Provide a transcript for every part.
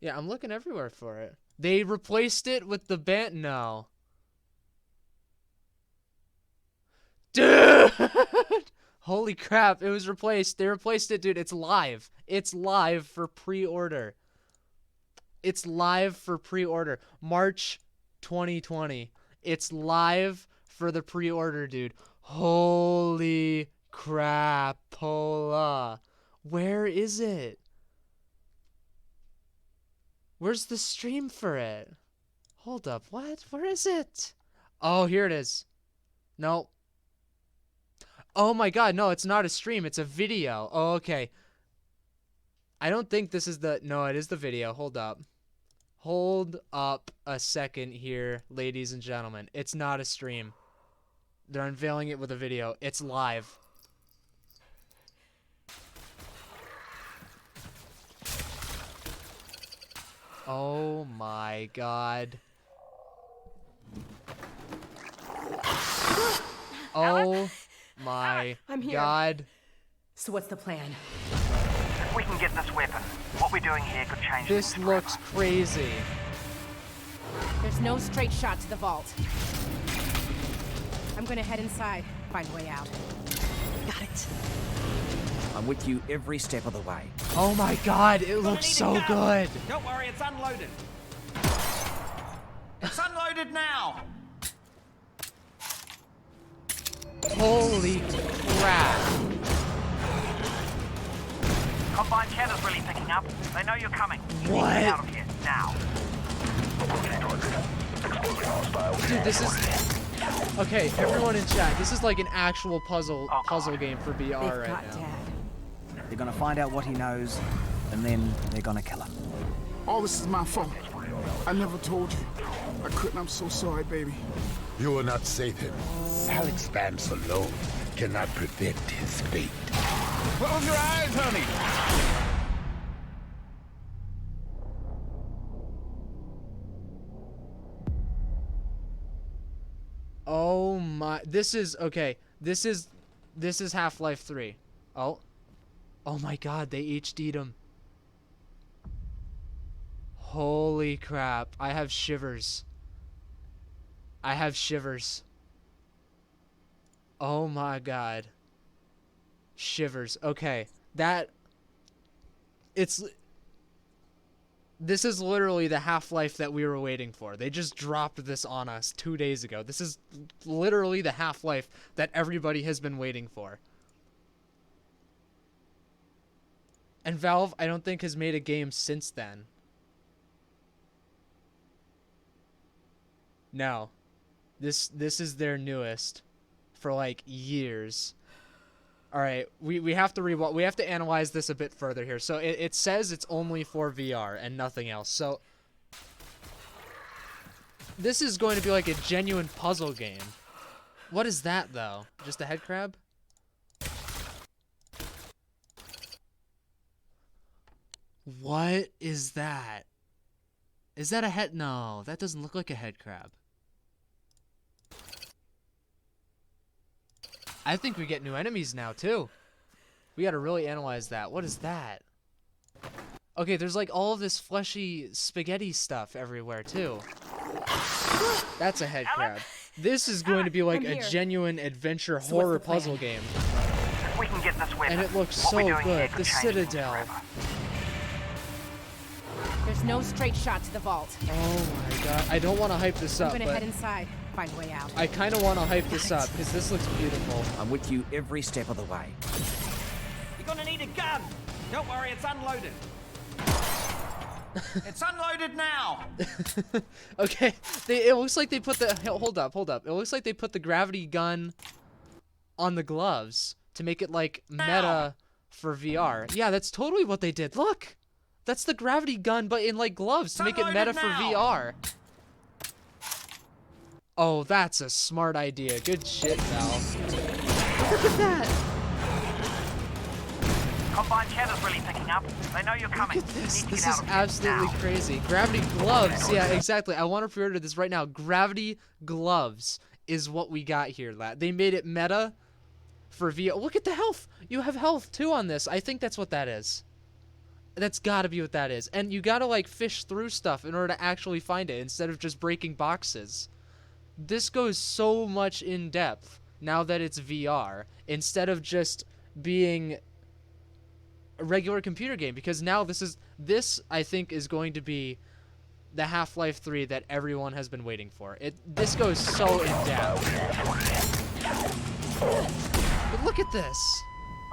Yeah, I'm looking everywhere for it. They replaced it with the band. No. Dude! Holy crap, it was replaced. They replaced it, dude. It's live. It's live for pre-order. It's live for pre-order. March 2020. It's live for the pre-order, dude. Holy crapola. Where is it? Where's the stream for it? Hold up. What? Where is it? Oh, here it is. No. Oh my god, no, it's not a stream. It's a video. Oh, okay. I don't think this is the... No, it is the video. Hold up. Hold up a second here, ladies and gentlemen. It's not a stream. They're unveiling it with a video. It's live. Oh my god. Oh my god. So what's the plan? If we can get this weapon, what we're doing here could change This things looks forever. crazy. There's no straight shot to the vault. I'm gonna head inside, find a way out. Got it. I'm with you every step of the way. Oh my god, it looks so good. Don't worry, it's unloaded. It's unloaded now. Holy crap. Combine canner's really picking up. They know you're coming. What? Get out of here, now. Dude, this is... Okay, everyone in chat, this is like an actual puzzle game for VR They've right got now. Dad. They're gonna find out what he knows, and then they're gonna kill him. All this is my fault. I never told you. I couldn't. I'm so sorry, baby. You will not save him. Alyx Vance alone cannot prevent his fate. Close your eyes, honey. Oh my, this is, okay, this is Half-Life 3. Oh my god, they HD'd him. Holy crap, I have shivers. I have shivers. Oh my god. Shivers, okay, this is literally the Half-Life that we were waiting for. They just dropped this on us 2 days ago. This is literally the Half-Life that everybody has been waiting for. And Valve, I don't think, has made a game since then. No. This is their newest for like years. All right, we have to we have to analyze this a bit further here. So it says it's only for VR and nothing else. So this is going to be like a genuine puzzle game. What is that though? Just a head crab? What is that? Is that a head? No, that doesn't look like a head crab. I think we get new enemies now, too. We gotta really analyze that. What is that? Okay, there's like all of this fleshy spaghetti stuff everywhere, too. That's a head crab. This is going to be like a genuine adventure horror puzzle game. If we can get this weapon, And it looks what so we're doing here good. could The change things Citadel. forever. There's no straight shot to the vault. Oh my god. I don't want to hype this I'm up, gonna but head inside, find a way out. I kind of want to hype this up because this looks beautiful. I'm with you every step of the way. You're gonna need a gun. Don't worry, it's unloaded. It's unloaded now. Okay, it looks like they put the... Hold up. It looks like they put the gravity gun on the gloves to make it like meta for VR. Yeah, that's totally what they did. Look! That's the gravity gun, but in like gloves to make it meta for VR. Oh, that's a smart idea. Good shit, Valve. Look at that! Combine canner's really picking up. They know you're coming. Look at this. You need to This get is out of here absolutely now. crazy. Gravity gloves. Yeah, exactly. I want to pre-order this right now. Gravity gloves is what we got here, lad. They made it meta for VR. Look at the health. You have health too on this. I think that's what that is. That's gotta be what that is. And you gotta, like, fish through stuff in order to actually find it instead of just breaking boxes. This goes so much in depth now that it's VR instead of just being a regular computer game, because now this I think is going to be the Half-Life 3 that everyone has been waiting for. This goes so in depth. But look at this.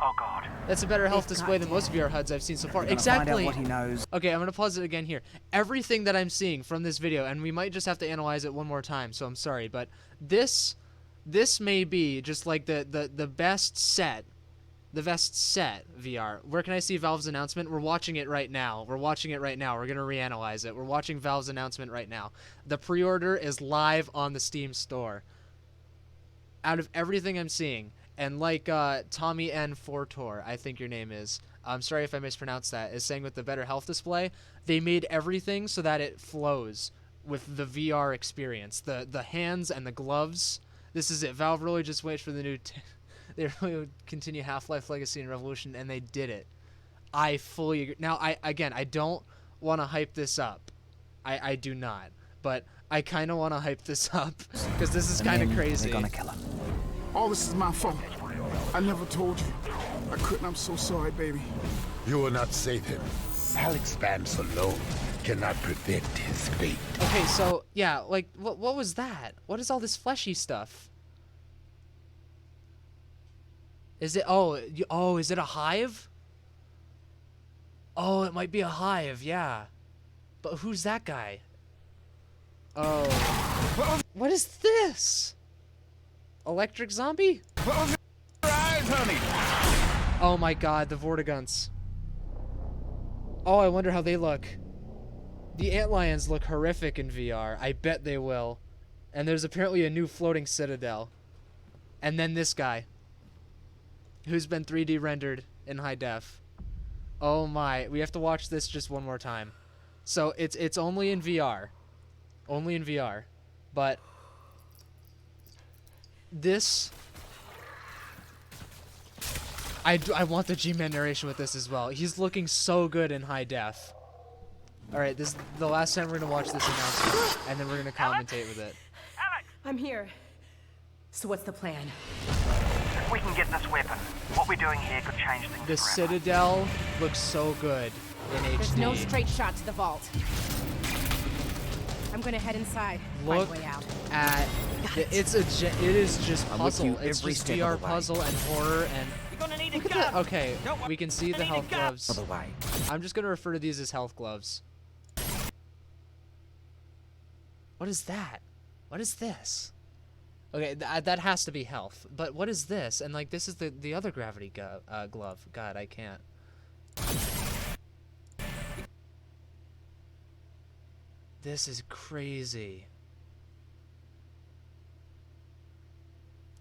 Oh god. That's a better health display than most VR HUDs I've seen so far. Find out Exactly. what he knows. Okay, I'm gonna pause it again here. Everything that I'm seeing from this video, and we might just have to analyze it one more time, so I'm sorry, but this may be just like the best set. The best set VR. Where can I see Valve's announcement? We're watching it right now. We're watching it right now. We're gonna reanalyze it. We're watching Valve's announcement right now. The pre-order is live on the Steam store. Out of everything I'm seeing, and like Tommy N. Fortor, I think your name is. I'm sorry if I mispronounced that. Is saying with the better health display, they made everything so that it flows with the VR experience. The hands and the gloves. This is it. Valve really just waits for the new. They really would continue Half-Life Legacy and Revolution, and they did it. I fully agree. Now, I don't want to hype this up. I do not. But I kind of want to hype this up because this is kind of crazy. They're gonna kill him. All this is my fault. I never told you. I couldn't. I'm so sorry, baby. You will not save him. Alyx Vance alone cannot prevent his fate. Okay, so, yeah, like, what was that? What is all this fleshy stuff? Is it, is it a hive? Oh, it might be a hive, yeah. But who's that guy? Oh. What is this? Electric zombie? Oh my god, the Vortigunts. Oh, I wonder how they look. The antlions look horrific in VR. I bet they will. And there's apparently a new floating citadel. And then this guy, who's been 3D rendered in high def. Oh my, we have to watch this just one more time. So it's only in VR. Only in VR. But this, I want the G-Man narration with this as well. He's looking so good in high def. Alright, this is the last time we're going to watch this announcement, and then we're going to commentate with it. Alyx! I'm here. So what's the plan? If we can get this weapon, what we're doing here could change things The forever. Citadel looks so good in HD. There's no straight shot to the vault. I'm gonna head inside. Look Find a way out. at it is just I'm with you puzzle. It's every just step VR of the way. puzzle and horror and You're gonna need look a at that. gun. Okay, Don't worry, we can see you're the gonna health need a gun. gloves. Other way. I'm just gonna refer to these as health gloves. What is that? What is this? Okay, that has to be health. But what is this? And like this is the other gravity glove. God, I can't. This is crazy.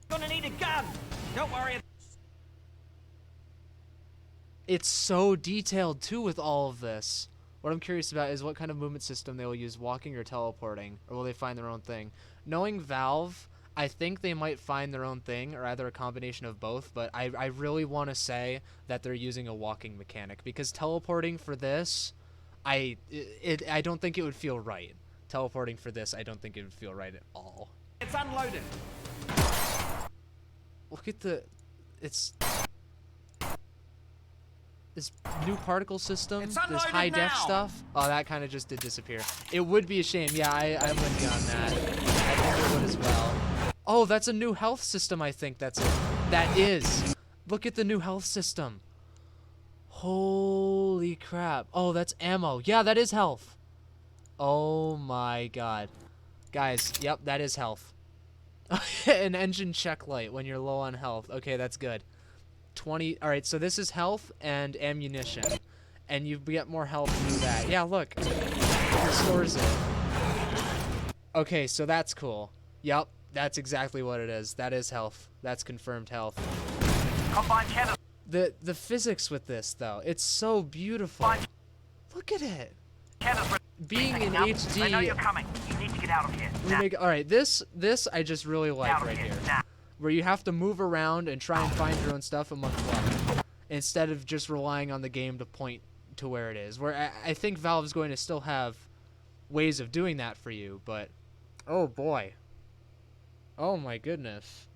You're gonna need a gun. Don't worry. It's so detailed too with all of this. What I'm curious about is what kind of movement system they will use, walking or teleporting, or will they find their own thing? Knowing Valve, I think they might find their own thing, or either a combination of both, but I really want to say that they're using a walking mechanic, because teleporting for this, I don't think it would feel right. Teleporting for this, I don't think it would feel right at all. It's unloaded. Look at this new particle system, It's this unloaded high def now. stuff. Oh, that kind of just did disappear. It would be a shame. Yeah, I'm with you on that. I think it would as well. Oh, that's a new health system, I think that's it. That is. Look at the new health system. Holy crap. Oh, that's ammo. Yeah, that is health. Oh my god. Guys, yep, that is health. An engine check light when you're low on health. Okay, that's good. 20. All right, so this is health and ammunition, and you get more health through that. Yeah, look, it restores it. Okay, so that's cool. Yep, that's exactly what it is. That is health. That's confirmed health. Combine cannon. The physics with this though, it's so beautiful. Look at it. Cannons. Being in Now, I know you're HD. coming. You need to get out of here. Now. All right, this I just really like Out of right here. here. Now. Where you have to move around and try and find your own stuff among luck, instead of just relying on the game to point to where it is. Where I think Valve's going to still have ways of doing that for you, but oh boy. Oh my goodness.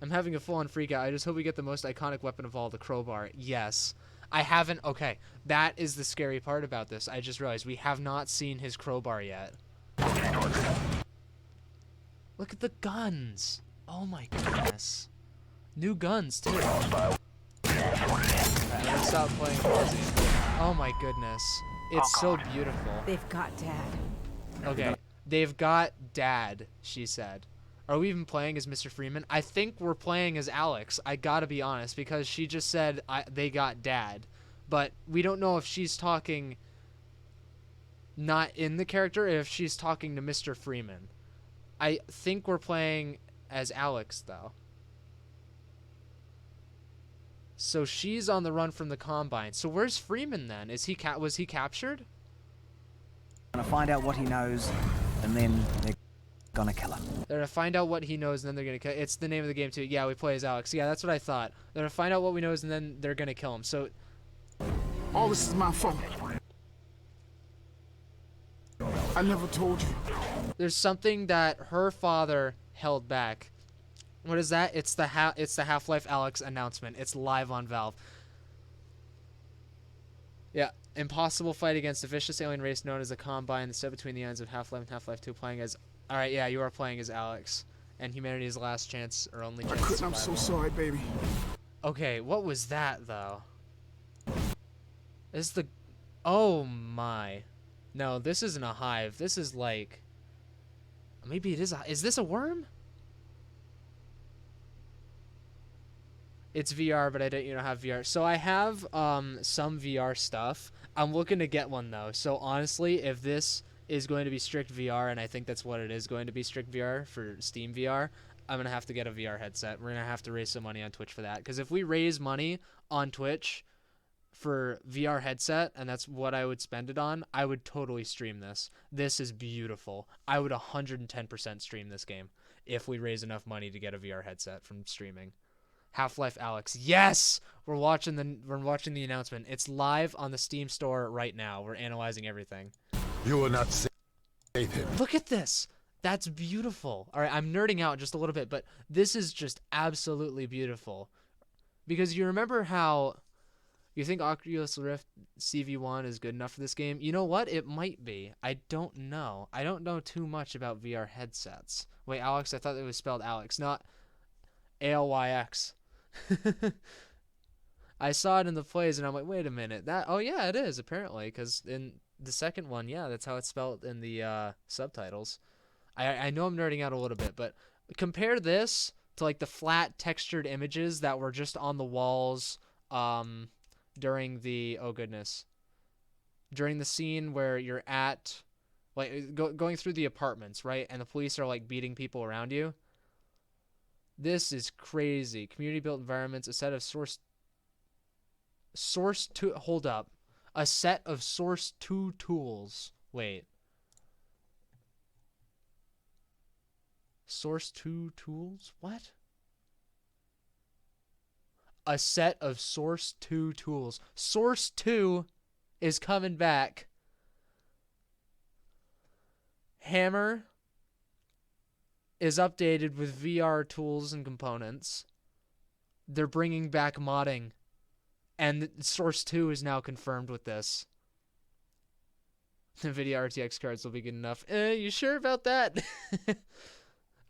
I'm having a full-on freak out. I just hope we get the most iconic weapon of all, the crowbar. Yes. I haven't... Okay, that is the scary part about this. I just realized we have not seen his crowbar yet. Look at the guns. Oh my goodness. New guns, too. Alright, let's stop playing Resident. Oh my goodness. It's so beautiful. They've got Dad. Okay, they've got Dad, she said. Are we even playing as Mr. Freeman? I think we're playing as Alyx. I gotta be honest, because she just said they got Dad. But we don't know if she's talking not in the character, or if she's talking to Mr. Freeman. I think we're playing as Alyx, though. So she's on the run from the Combine. So where's Freeman then? Was he captured? Gonna find out what he knows, and then they're gonna kill him. They're gonna find out what he knows, and then they're gonna kill. It's the name of the game too. Yeah, we play as Alyx. Yeah, that's what I thought. They're gonna find out what we knows, and then they're gonna kill him. So All this is my fault. I never told you. there's something that her father held back. What is that? It's the Half-Life Alyx announcement. It's live on Valve. Yeah, impossible fight against a vicious alien race known as the Combine. The step between the ends of Half-Life and Half-Life 2. Playing as. All right, yeah, you are playing as Alyx, and humanity's last chance or only chance. I couldn't. I'm so sorry, baby. Okay, what was that though? Is the. Oh my. No, this isn't a hive. This is like. Maybe it is. Is this a worm? It's VR, but I don't have VR. So I have some VR stuff. I'm looking to get one though. So honestly, if this is going to be strict VR, and I think that's what it is going to be, strict VR for Steam VR, I'm gonna have to get a VR headset. We're gonna have to raise some money on Twitch for that. Because if we raise money on Twitch for VR headset, and that's what I would spend it on, I would totally stream this. This is beautiful. I would 110% stream this game if we raise enough money to get a VR headset from streaming. Half-Life Alyx. Yes! We're watching the announcement. It's live on the Steam store right now. We're analyzing everything. You will not save him. Look at this. That's beautiful. All right, I'm nerding out just a little bit, but this is just absolutely beautiful. Because you remember how you think Oculus Rift CV1 is good enough for this game? You know what? It might be. I don't know. I don't know too much about VR headsets. Wait, Alyx, I thought it was spelled Alex, not Alyx. I saw it in the plays and I'm like, wait a minute, oh yeah, it is apparently, because in the second one, yeah, that's how it's spelled in the subtitles. I know I'm nerding out a little bit, but compare this to like the flat textured images that were just on the walls during the during the scene where you're at like going through the apartments, right, and the police are like beating people around you. This is crazy. Community built environments, a set of a set of Source 2 tools. Wait. Source 2 tools? What? A set of Source 2 tools. Source 2 is coming back. Hammer is updated with VR tools and components. They're bringing back modding. And Source 2 is now confirmed with this. NVIDIA RTX cards will be good enough. You sure about that?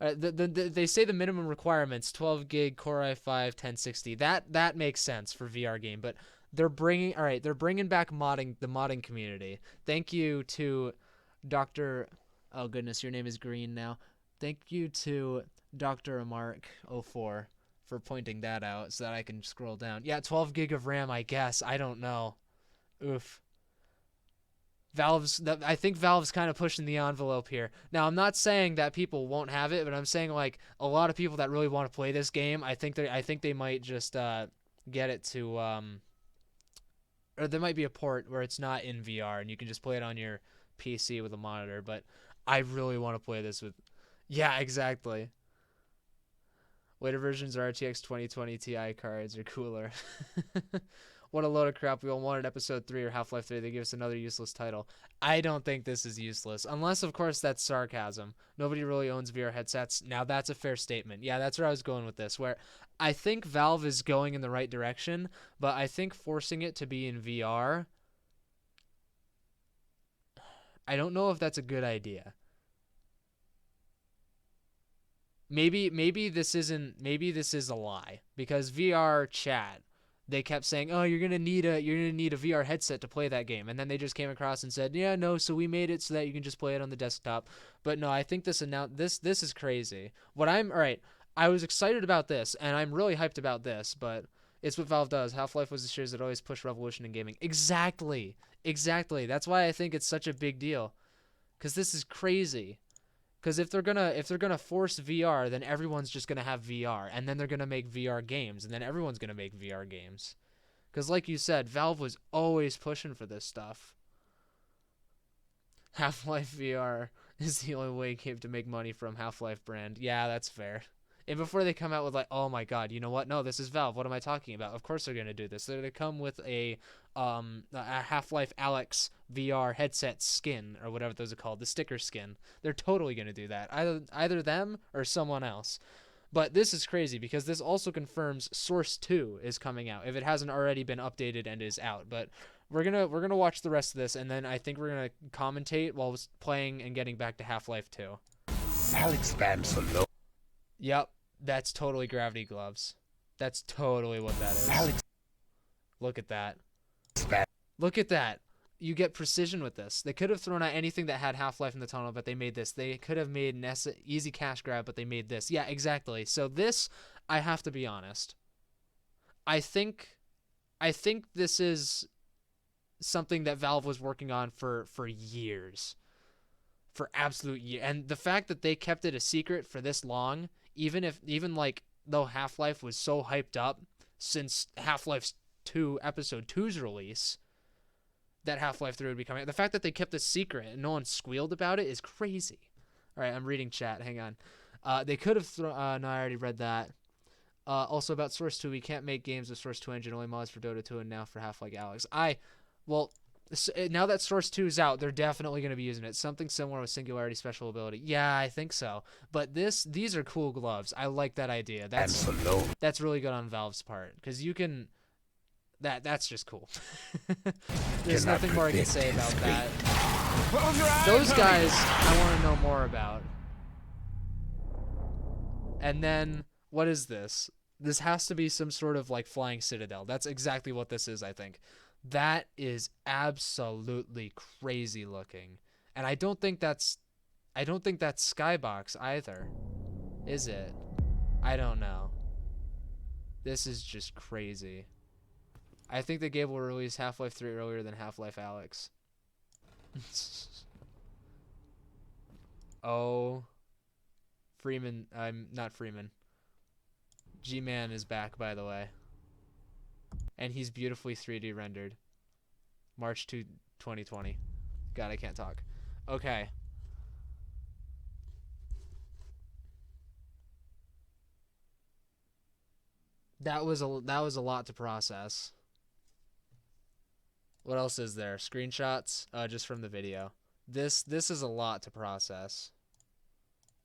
They say the minimum requirements, 12 gig Core i5 1060. That makes sense for VR game, but they're bringing back modding, the modding community. Thank you to Dr. Oh goodness, your name is green now. Thank you to Dr. Amark04 for pointing that out so that I can scroll down. Yeah, 12 gig of RAM, I guess. I don't know. Oof. I think Valve's kind of pushing the envelope here. Now, I'm not saying that people won't have it, but I'm saying like a lot of people that really want to play this game, I think they might just get it to or there might be a port where it's not in VR and you can just play it on your PC with a monitor, but I really want to play this with. Yeah, exactly. Later versions of RTX 2020 Ti cards are cooler. What a load of crap. We all wanted episode 3 or Half-Life 3. They give us another useless title. I don't think this is useless. Unless, of course, that's sarcasm. Nobody really owns VR headsets. Now, that's a fair statement. Yeah, that's where I was going with this, where I think Valve is going in the right direction, but I think forcing it to be in VR, I don't know if that's a good idea. Maybe this is a lie, because VR chat, they kept saying, "Oh, you're gonna need a VR headset to play that game," and then they just came across and said, "Yeah, no, so we made it so that you can just play it on the desktop." But no, I think this is crazy. All right, I was excited about this, and I'm really hyped about this, but it's what Valve does. Half-Life was the series that always pushed revolution in gaming. Exactly. That's why I think it's such a big deal, because this is crazy. Because if they're gonna force VR, then everyone's just gonna have VR, and then they're gonna make VR games, and then everyone's gonna make VR games. Because like you said, Valve was always pushing for this stuff. Half-Life VR is the only way game to make money from Half-Life brand. Yeah, that's fair. And before they come out with like, oh my god, you know what? No, this is Valve. What am I talking about? Of course they're gonna do this. They're gonna come with a Half-Life Alyx VR headset skin, or whatever those are called, the sticker skin. They're totally gonna do that. Either them or someone else. But this is crazy, because this also confirms Source 2 is coming out, if it hasn't already been updated and is out. But we're gonna watch the rest of this, and then I think we're gonna commentate while playing and getting back to Half-Life 2. Alyx stands alone. Yep, that's totally gravity gloves. That's totally what that is. Alyx Look at that. stands. Look at that. You get precision with this. They could have thrown out anything that had Half-Life in the tunnel, but they made this. They could have made an easy cash grab, but they made this. Yeah, exactly. So this, I have to be honest, I think this is something that Valve was working on for years. For absolute years. And the fact that they kept it a secret for this long, even like though Half-Life was so hyped up since Half-Life 2 episode 2's release, that Half-Life 3 would be coming out. The fact that they kept this secret and no one squealed about it is crazy. All right, I'm reading chat. Hang on. They could have no, I already read that. Also about Source 2, we can't make games with Source 2 engine, only mods for Dota 2 and now for Half-Life Alyx. Now that Source 2 is out, they're definitely going to be using it. Something similar with Singularity special ability. Yeah, I think so. But these are cool gloves. I like that idea. That's really good on Valve's part, because you can. That's just cool. There's nothing more I can say about that. Those guys I want to know more about. And then, what is this? This has to be some sort of like flying citadel. That's exactly what this is, I think. That is absolutely crazy looking. And I don't think that's Skybox either. Is it? I don't know. This is just crazy. I think the game will release Half-Life 3 earlier than Half-Life Alyx. Oh. Freeman. I'm not Freeman. G-Man is back, by the way. And he's beautifully 3D rendered. March 2, 2020. God, I can't talk. Okay. That was a lot to process. What else is there? Screenshots? Just from the video. This is a lot to process.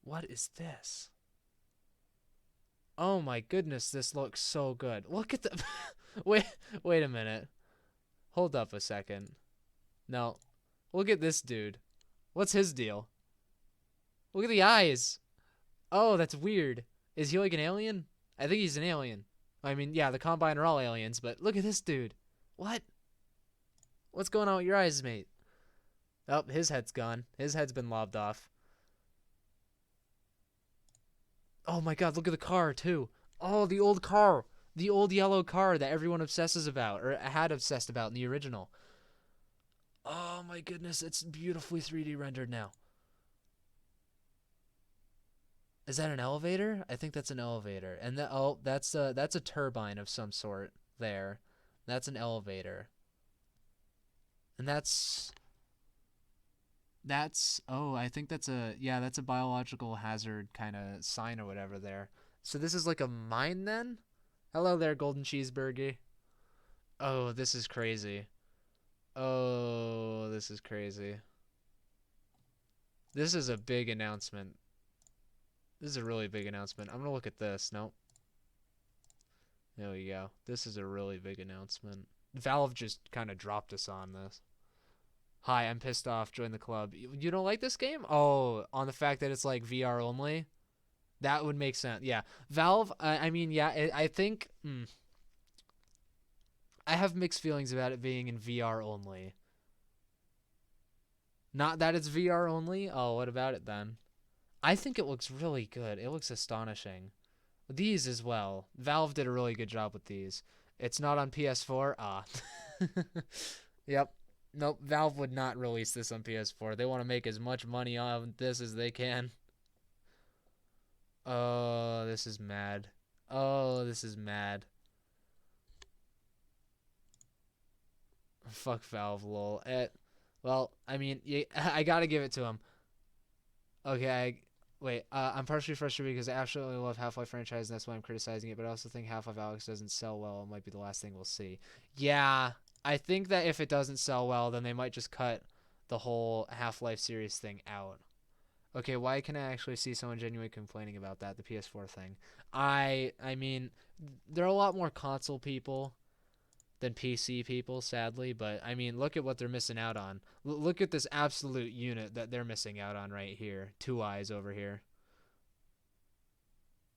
What is this? Oh my goodness, this looks so good. Look at the... wait a minute. Hold up a second. No. Look at this dude. What's his deal? Look at the eyes. Oh, that's weird. Is he like an alien? I think he's an alien. I mean, yeah, the Combine are all aliens, but look at this dude. What? What's going on with your eyes, mate? Oh, his head's gone. His head's been lobbed off. Oh my god, look at the car, too. Oh, the old car. The old yellow car that everyone obsesses about, or had obsessed about in the original. Oh my goodness, it's beautifully 3D rendered now. Is that an elevator? I think that's an elevator. And that's a turbine of some sort there. That's an elevator. And that's I think that's a biological hazard kind of sign or whatever there. So this is like a mine then? Hello there, Golden Cheeseburger. Oh, this is crazy. Oh, this is crazy. This is a big announcement. This is a really big announcement. I'm gonna look at this. Nope. There we go. This is a really big announcement. Valve just kind of dropped us on this. Hi, I'm pissed off. Join the club. You don't like this game? Oh, on the fact that it's like VR only? That would make sense. Yeah. Valve, I mean, yeah, I think... I have mixed feelings about it being in VR only. Not that it's VR only? Oh, what about it then? I think it looks really good. It looks astonishing. These as well. Valve did a really good job with these. It's not on PS4? Ah. Yep. Nope, Valve would not release this on PS4. They want to make as much money on this as they can. Oh, this is mad. Oh, this is mad. Fuck Valve, lol. Well, I mean, I gotta give it to them. Okay, wait. I'm partially frustrated because I absolutely love Half-Life franchise, and that's why I'm criticizing it. But I also think Half-Life Alyx doesn't sell well. It might be the last thing we'll see. Yeah, I think that if it doesn't sell well, then they might just cut the whole Half-Life series thing out. Okay, why can I actually see someone genuinely complaining about that, the PS4 thing? I mean, there are a lot more console people than PC people, sadly, but I mean, look at what they're missing out on. Look at this absolute unit that they're missing out on right here. Two eyes over here.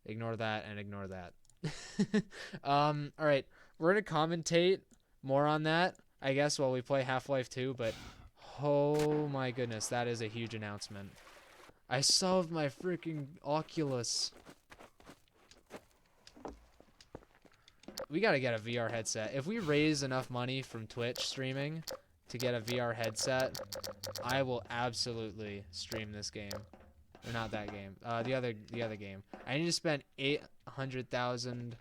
Ignore that and ignore that. All right, we're gonna commentate more on that, I guess, while we play Half-Life 2, but oh my goodness, that is a huge announcement. I solved my freaking Oculus. We gotta get a VR headset. If we raise enough money from Twitch streaming to get a VR headset, I will absolutely stream this game. Or not that game. The other game. I need to spend 800,000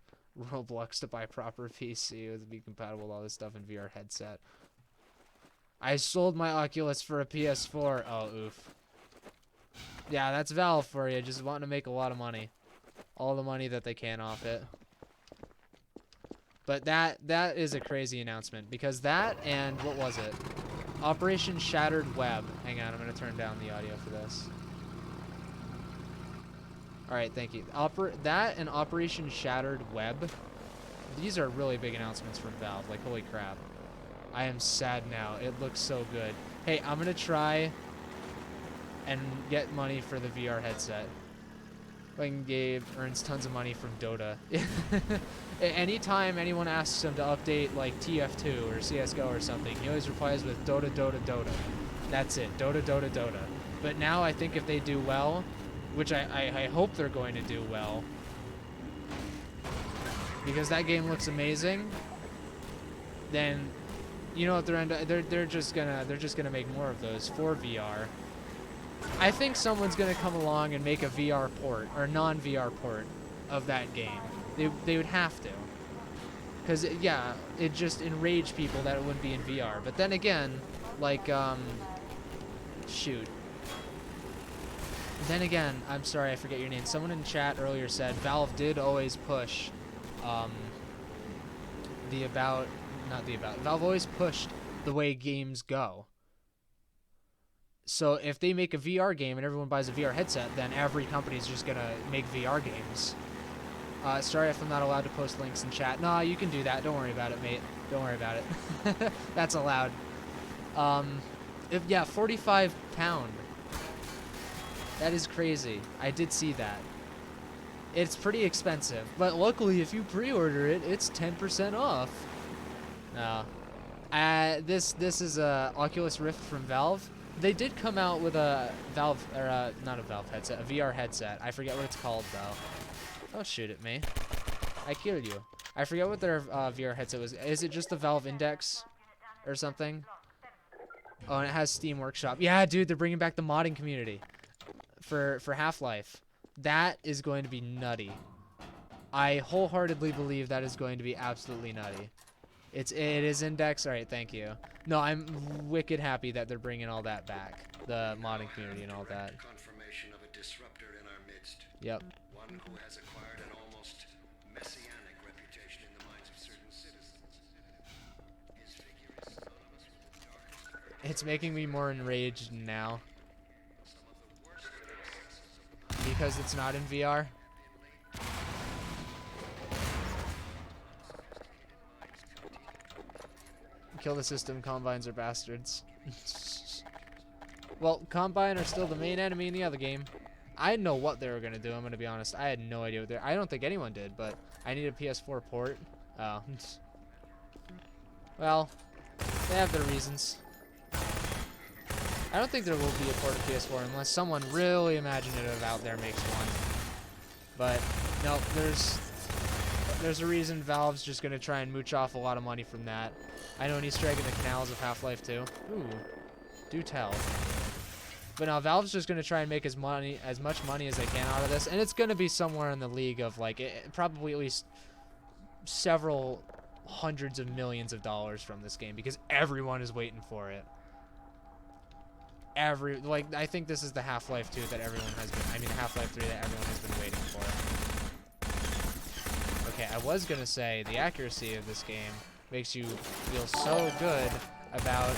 Robux to buy a proper PC to be compatible with all this stuff in VR headset. I sold my Oculus for a PS4. Oh, oof. Yeah, that's Valve for you. Just wanting to make a lot of money. All the money that they can off it. But that is a crazy announcement. Because that and, what was it? Operation Shattered Web. Hang on, I'm going to turn down the audio for this. Alright, thank you. That and Operation Shattered Web. These are really big announcements from Valve. Like, holy crap. I am sad now. It looks so good. Hey, I'm going to try and get money for the VR headset. Like Gabe earns tons of money from Dota. Anytime anyone asks him to update like TF2 or CSGO or something, he always replies with Dota, Dota, Dota. That's it. Dota, Dota, Dota. But now I think if they do well, which I hope they're going to do well, because that game looks amazing, then you know what they're just gonna make more of those for VR. I think someone's gonna come along and make a VR port or non-VR port of that game. They would have to, because yeah, it just enraged people that it wouldn't be in VR. But then again, like shoot. Then again, I'm sorry, I forget your name. Someone in chat earlier said Valve did always push Valve always pushed the way games go. So if they make a VR game and everyone buys a VR headset, then every company's just gonna make VR games. Sorry if I'm not allowed to post links in chat. Nah, you can do that. Don't worry about it, mate. Don't worry about it. That's allowed. Yeah, £45. That is crazy. I did see that. It's pretty expensive, but luckily if you pre-order it, it's 10% off. No. This is a Oculus Rift from Valve. They did come out with a Valve, or not a Valve headset, a VR headset. I forget what it's called though. Don't shoot at me. I killed you. I forget what their VR headset was. Is it just the Valve Index or something? Oh, and it has Steam Workshop. Yeah, dude, they're bringing back the modding community for Half-Life. That is going to be nutty. I wholeheartedly believe that is going to be absolutely nutty. It is Index. All right, thank you. No, I'm wicked happy that they're bringing all that back, the modding community and all that. Confirmation of a disruptor in our midst. Yep. One who has acquired an almost messianic reputation in the minds of certain citizens. It's making me more enraged now. Because it's not in VR. Kill the system, Combines are bastards. Well, Combine are still the main enemy in the other game. I didn't know what they were going to do, I'm going to be honest. I had no idea what they're... I don't think anyone did, but I need a PS4 port. Oh. Well, they have their reasons. I don't think there will be a port of PS4 unless someone really imaginative out there makes one. But, no, there's a reason Valve's just going to try and mooch off a lot of money from that. I know an Easter egg in the Canals of Half-Life 2. Ooh, do tell. But now Valve's just going to try and make as much money as they can out of this, and it's going to be somewhere in the league of like probably at least several hundreds of millions of dollars from this game because everyone is waiting for it. I think this is the Half-Life 2 that everyone has been, the Half-Life 3 that everyone has been waiting for. Okay, I was going to say the accuracy of this game makes you feel so good about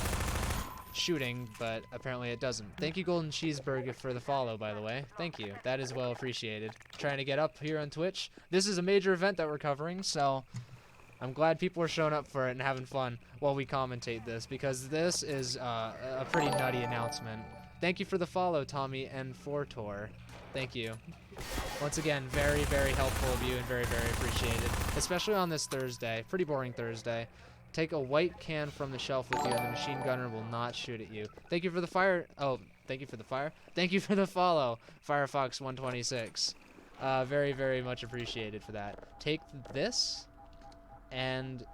shooting, but apparently it doesn't. Thank you, Golden Cheeseburger, for the follow, by the way. Thank you. That is well appreciated. Trying to get up here on Twitch. This is a major event that we're covering, so I'm glad people are showing up for it and having fun while we commentate this, because this is a pretty nutty announcement. Thank you for the follow, Tommy and Fortor. Thank you. Once again, very, very helpful of you and very, very appreciated, especially on this Thursday. Pretty boring Thursday. Take a white can from the shelf with you and the machine gunner will not shoot at you. Thank you for the fire. Oh, thank you for the fire. Thank you for the follow, Firefox126. Very, very much appreciated for that. Take this and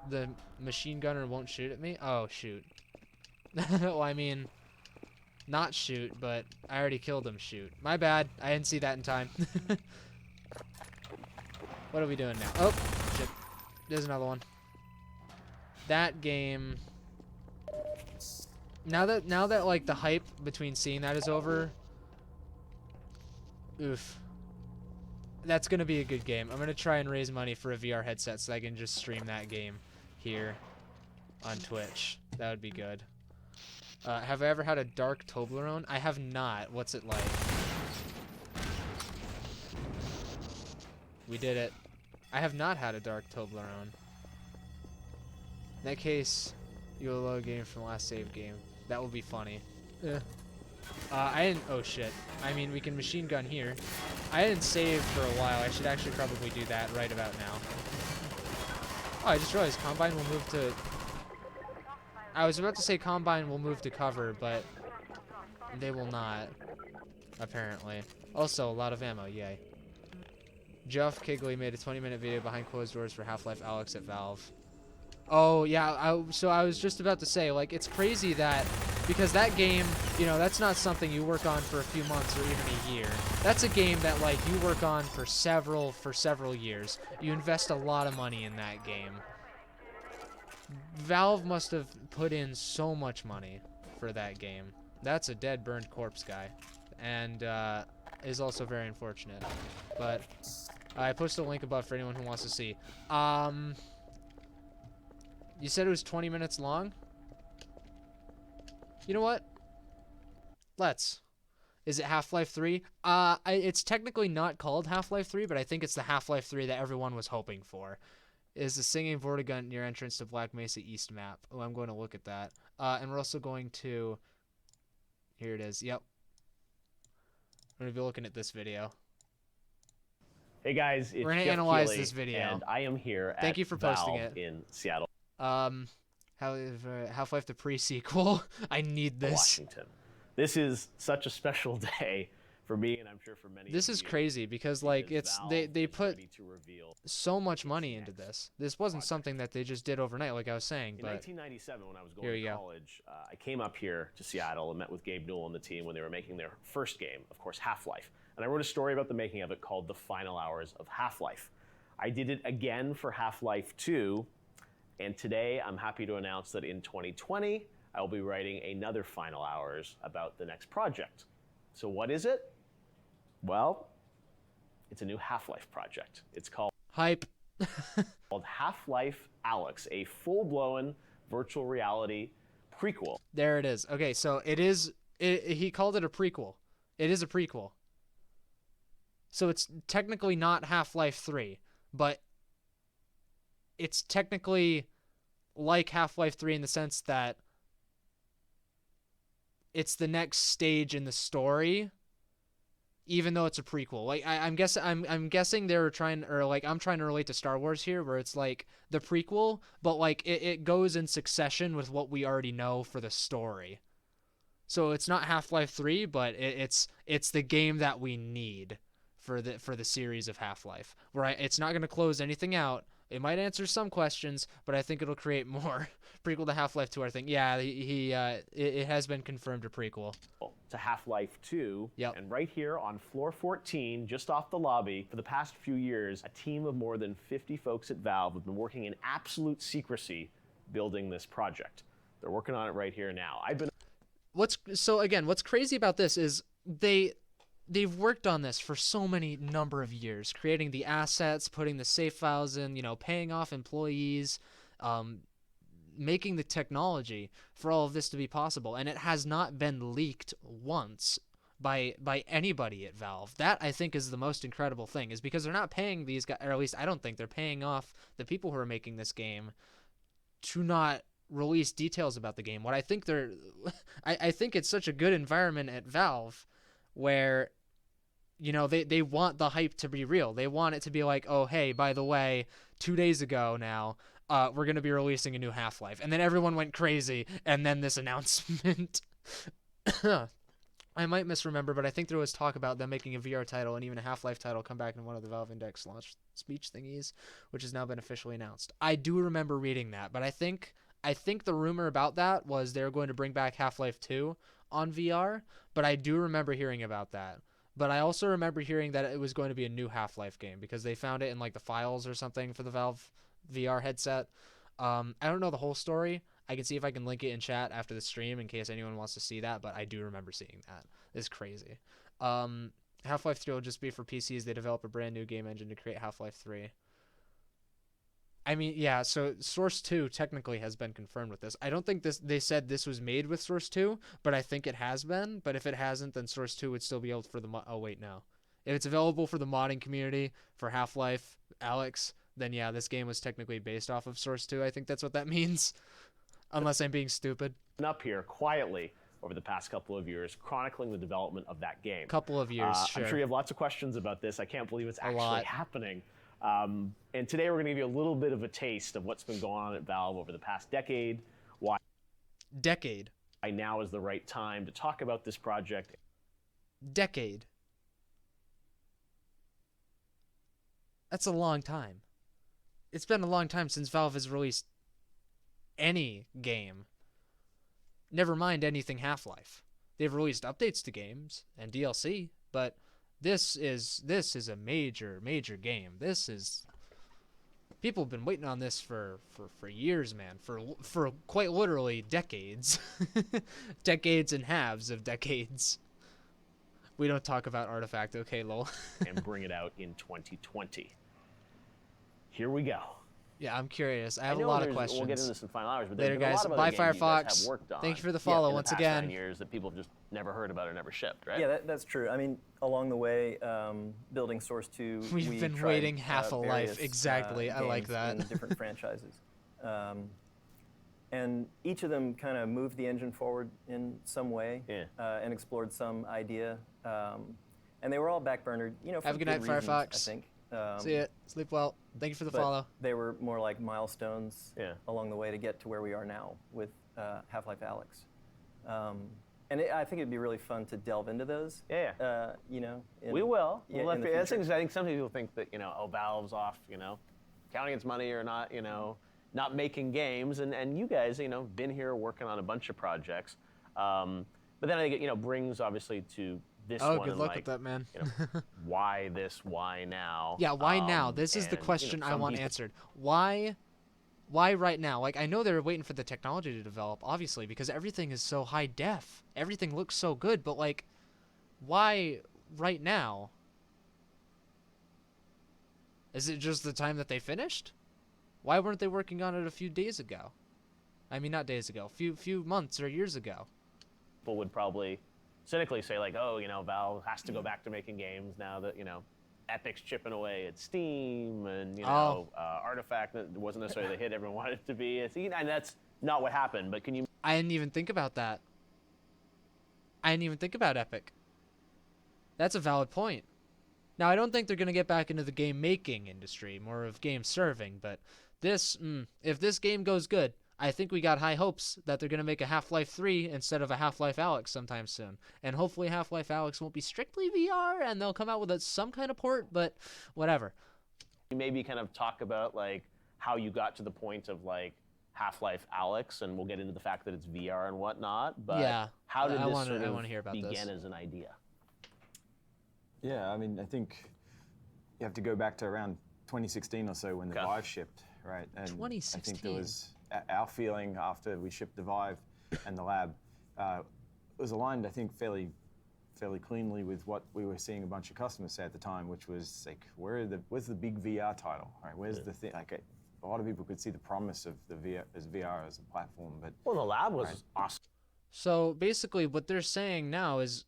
the machine gunner won't shoot at me? Oh, shoot. Well, I mean, not shoot, but I already killed him. Shoot. My bad. I didn't see that in time. What are we doing now? Oh, shit. There's another one. That game. Now that like the hype between seeing that is over. Oof. That's gonna be a good game. I'm gonna try and raise money for a VR headset so I can just stream that game here on Twitch. That would be good. Have I ever had a dark Toblerone? I have not. What's it like? We did it. I have not had a dark Toblerone. In that case, you'll load a game from the last save game. That will be funny. Yeah. I didn't. Oh shit. I mean, we can machine gun here. I didn't save for a while. I should actually probably do that right about now. Oh, I just realized Combine will move to. I was about to say Combine will move to cover, but they will not. Apparently. Also, a lot of ammo. Yay. Jeff Kigley made a 20-minute video behind closed doors for Half-Life Alyx at Valve. Oh, yeah, so I was just about to say, like, it's crazy that, because that game, you know, that's not something you work on for a few months or even a year. That's a game that, like, you work on for several years. You invest a lot of money in that game. Valve must have put in so much money for that game. That's a dead, burned corpse guy, and is also very unfortunate. But I posted a link above for anyone who wants to see. You said it was 20 minutes long? You know what? Let's. Is it Half-Life 3? It's technically not called Half-Life 3, but I think it's the Half-Life 3 that everyone was hoping for. Is the singing Vortigaunt near entrance to Black Mesa East map. Oh, I'm going to look at that. And we're also going to... Here it is. Yep. I'm going to be looking at this video. Hey guys, it's We're going to Jeff analyze Keighley, this video. and I am here Thank you for posting Valve it. in Seattle, Half-Life the pre-sequel. I need this. Washington. This is such a special day for me, and I'm sure for many. This of is you, crazy because like it's Valve they is put ready to reveal so much money into this. This wasn't something that they just did overnight, like I was saying. In But 1997, when I was here going you to go. college, I came up here to Seattle and met with Gabe Newell and the team when they were making their first game, of course, Half-Life. And I wrote a story about the making of it called The Final Hours of Half-Life. I did it again for Half-Life 2, and today I'm happy to announce that in 2020, I will be writing another Final Hours about the next project. So what is it? Well, it's a new Half-Life project. It's called Hype. Half-Life Alyx, a full-blown virtual reality prequel. There it is. Okay, so it is. He called it a prequel. It is a prequel. So it's technically not Half-Life 3, but it's technically like Half-Life 3 in the sense that it's the next stage in the story, even though it's a prequel. Like I'm guessing they were trying, or like I'm trying to relate to Star Wars here, where it's like the prequel, but like it goes in succession with what we already know for the story. So it's not Half-Life 3, but it's the game that we need for the series of Half-Life. Where it's not going to close anything out. It might answer some questions, but I think it'll create more. Prequel to Half-Life 2, I think. Yeah, it has been confirmed a prequel. To Half-Life 2. Yep. And right here on floor 14, just off the lobby, for the past few years, a team of more than 50 folks at Valve have been working in absolute secrecy building this project. They're working on it right here now. What's crazy about this is they've worked on this for so many number of years, creating the assets, putting the save files in, paying off employees, making the technology for all of this to be possible, and it has not been leaked once by anybody at Valve. That, I think, is the most incredible thing, is because they're not paying these guys, or at least I don't think they're paying off the people who are making this game to not release details about the game. What I think I think it's such a good environment at Valve where they want the hype to be real. They want it to be like, oh, hey, by the way, 2 days ago now, we're going to be releasing a new Half-Life. And then everyone went crazy, and then this announcement. I might misremember, but I think there was talk about them making a VR title and even a Half-Life title come back in one of the Valve Index launch speech thingies, which has now been officially announced. I do remember reading that, but I think the rumor about that was they were going to bring back Half-Life 2 on VR, but I do remember hearing about that. But I also remember hearing that it was going to be a new Half-Life game because they found it in like the files or something for the Valve VR headset. I don't know the whole story. I can see if I can link it in chat after the stream in case anyone wants to see that, but I do remember seeing that. It's crazy. Half-Life 3 will just be for PCs. They develop a brand new game engine to create Half-Life 3. I mean, yeah, so Source 2 technically has been confirmed with this. I don't think they said this was made with Source 2, but I think it has been. But if it hasn't, then Source 2 would still be able for the oh wait, no. If it's available for the modding community for Half-Life Alyx, then yeah, this game was technically based off of Source 2. I think that's what that means. Unless I'm being stupid. Up here quietly over the past couple of years, chronicling the development of that game. Couple of years, sure. I'm sure you have lots of questions about this. I can't believe it's actually happening. And today we're going to give you a little bit of a taste of what's been going on at Valve over the past decade. Why now is the right time to talk about this project. Decade. That's a long time. It's been a long time since Valve has released any game. Never mind anything Half-Life. They've released updates to games and DLC, but this is a major game. People have been waiting on this for years, man. For quite literally decades. Decades and halves of decades. We don't talk about Artifact, okay, lol. And bring it out in 2020. Here we go. Yeah, I'm curious. I have a lot of questions. We'll get into this in final hours, but later, guys. Bye, Firefox. Thank you for the follow once again. 9 years that people have just never heard about or never shipped, right? Yeah, that's true. I mean, along the way, building Source 2, we've been waiting half a life. Exactly. I like that. In different franchises. And each of them kind of moved the engine forward in some way and explored some idea. And they were all backburnered, for have a good night, reasons, Firefox. I think. See ya. Sleep well. Thank you for the follow. They were more like milestones along the way to get to where we are now with Half-Life Alyx. And I think it'd be really fun to delve into those. Yeah. We will. I think some people think that, Valve's off, counting its money or not, not making games. And you guys, been here working on a bunch of projects. But then I think it, brings obviously to this one. Oh, good luck with that, man. Why this? Why now? Yeah, why now? This is the question I want answered. Why right now? Like, I know they're waiting for the technology to develop, obviously, because everything is so high def. Everything looks so good, but, like, why right now? Is it just the time that they finished? Why weren't they working on it a few days ago? I mean, not days ago, few months or years ago. People would probably cynically say like, oh, you know, Valve has to go back to making games now that, you know, Epic's chipping away at Steam and, you know, Artifact that wasn't necessarily the hit everyone wanted it to be. And that's not what happened, but can you... I didn't even think about that. I didn't even think about Epic. That's a valid point. Now, I don't think they're going to get back into the game-making industry, more of game-serving, but this, if this game goes good, I think we got high hopes that they're going to make a Half-Life 3 instead of a Half-Life Alyx sometime soon. And hopefully Half-Life Alyx won't be strictly VR, and they'll come out with some kind of port, but whatever. Maybe kind of talk about, like, how you got to the point of, like, Half-Life Alyx, and we'll get into the fact that it's VR and whatnot, but yeah, how did this I sort of hear about begin this. as an idea? Yeah, I mean, I think you have to go back to around 2016 or so when the Vive shipped, right? And 2016. I think there was our feeling after we shipped the Vive and the Lab was aligned, I think, fairly cleanly with what we were seeing a bunch of customers say at the time, which was like, where's the big VR title, right? Where's the thing? Like, a lot of people could see the promise of the VR as a platform, but well, the Lab was awesome. So basically, what they're saying now is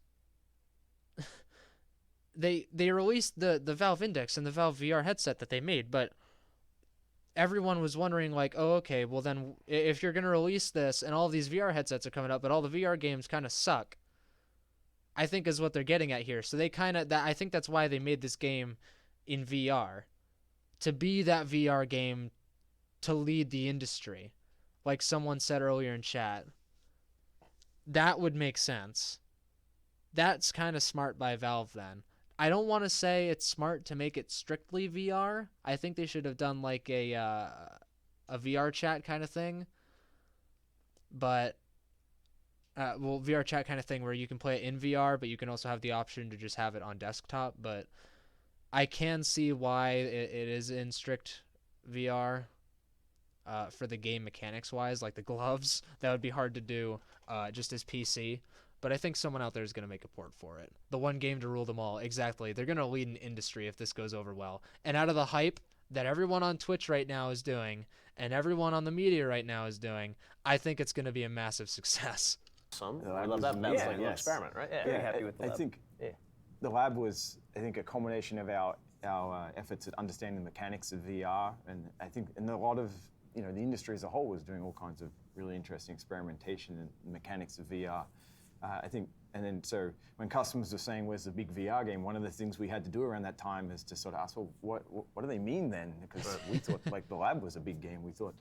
they released the Valve Index and the Valve VR headset that they made, but everyone was wondering, like, oh, okay, well then, if you're gonna release this and all these VR headsets are coming up, but all the VR games kind of suck, I think is what they're getting at here. So they I think that's why they made this game in VR, to be that VR game to lead the industry, like someone said earlier in chat. That would make sense. That's kind of smart by Valve then. I don't want to say it's smart to make it strictly VR. I think they should have done like a VR chat kind of thing. But, well, VR chat kind of thing where you can play it in VR, but you can also have the option to just have it on desktop. But I can see why it is in strict VR for the game mechanics-wise, like the gloves. That would be hard to do just as PC. But I think someone out there is going to make a port for it. The one game to rule them all. Exactly. They're going to lead an industry if this goes over well. And out of the hype that everyone on Twitch right now is doing, and everyone on the media right now is doing, I think it's going to be a massive success. I love that. That's like an experiment, right? Yeah. Very happy with the Lab. I think the Lab was, I think, a combination of our efforts at understanding the mechanics of VR, and I think a lot of, you know, the industry as a whole was doing all kinds of really interesting experimentation in mechanics of VR. I think, and then so when customers were saying, where's the big VR game, one of the things we had to do around that time is to sort of ask, well, what do they mean then? Because we thought, like, the Lab was a big game. We thought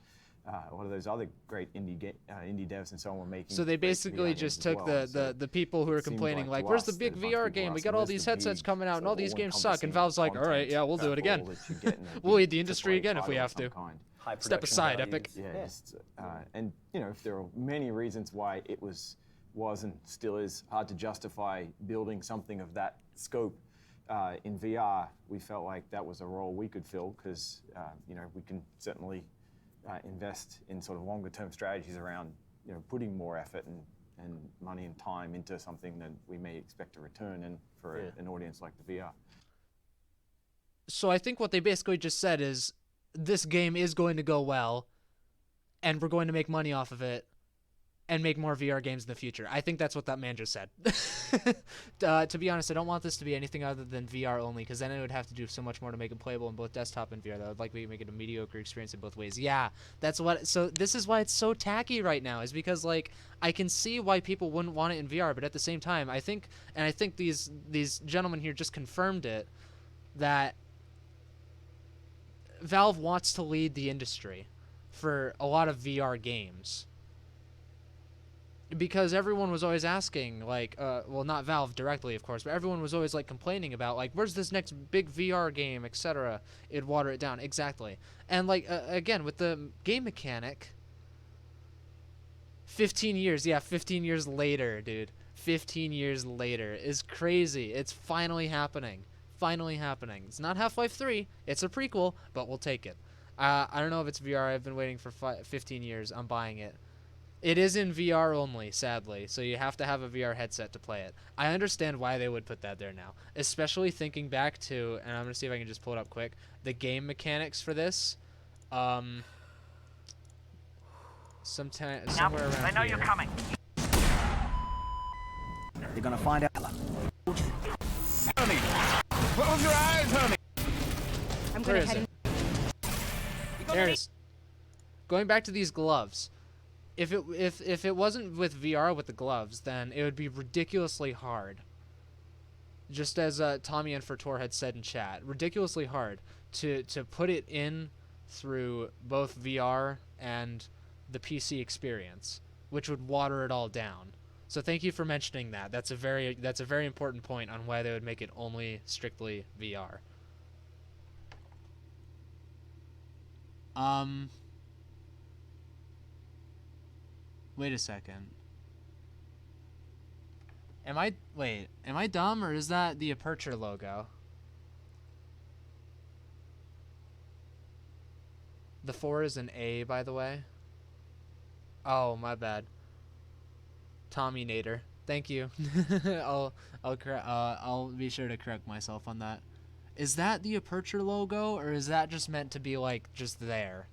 a lot of those other great indie devs and so on were making. So they basically just took the people who were complaining, like, where's the big VR game? We got all these headsets coming out and all these games suck. And Valve's like, all right, yeah, we'll do it again. We'll lead the industry again if we have to. Step aside, Epic. Yeah, and, you know, if there are many reasons why it was and still is hard to justify building something of that scope in VR, we felt like that was a role we could fill because, you know, we can certainly invest in sort of longer term strategies around, you know, putting more effort and money and time into something that we may expect a return in for an audience like the VR. So I think what they basically just said is this game is going to go well and we're going to make money off of it and make more VR games in the future. I think that's what that man just said. To be honest, I don't want this to be anything other than VR only, because then I would have to do so much more to make it playable in both desktop and VR. That would likely make it a mediocre experience in both ways. Yeah, that's what. So this is why it's so tacky right now, is because, like, I can see why people wouldn't want it in VR, but at the same time, I think these gentlemen here just confirmed it, that Valve wants to lead the industry for a lot of VR games. Because everyone was always asking, like, well, not Valve directly, of course, but everyone was always, like, complaining about, like, where's this next big VR game, etc. It'd water it down. Exactly. And, like, again, with the game mechanic, 15 years. Yeah, 15 years later, dude. 15 years later is crazy. It's finally happening. Finally happening. It's not Half-Life 3. It's a prequel, but we'll take it. I don't know if it's VR. I've been waiting for 15 years. I'm buying it. It is in VR only, sadly, so you have to have a VR headset to play it. I understand why they would put that there now, especially thinking back to, and I'm going to see if I can just pull it up quick, the game mechanics for this. somewhere Yep, around they know here. you're coming. They're gonna find out. Honey, close your eyes, honey. I'm Where gonna is head it? There it is. Going back to these gloves. If it wasn't with VR with the gloves, then it would be ridiculously hard. Just as Tommy and Fertor had said in chat, ridiculously hard to put it in through both VR and the PC experience, which would water it all down. So thank you for mentioning that. That's a very important point on why they would make it only strictly VR. Wait a second. Am I dumb, or is that the Aperture logo? The 4 is an A, by the way. Oh, my bad. Tommy Nader. Thank you. I'll be sure to correct myself on that. Is that the Aperture logo, or is that just meant to be like just there?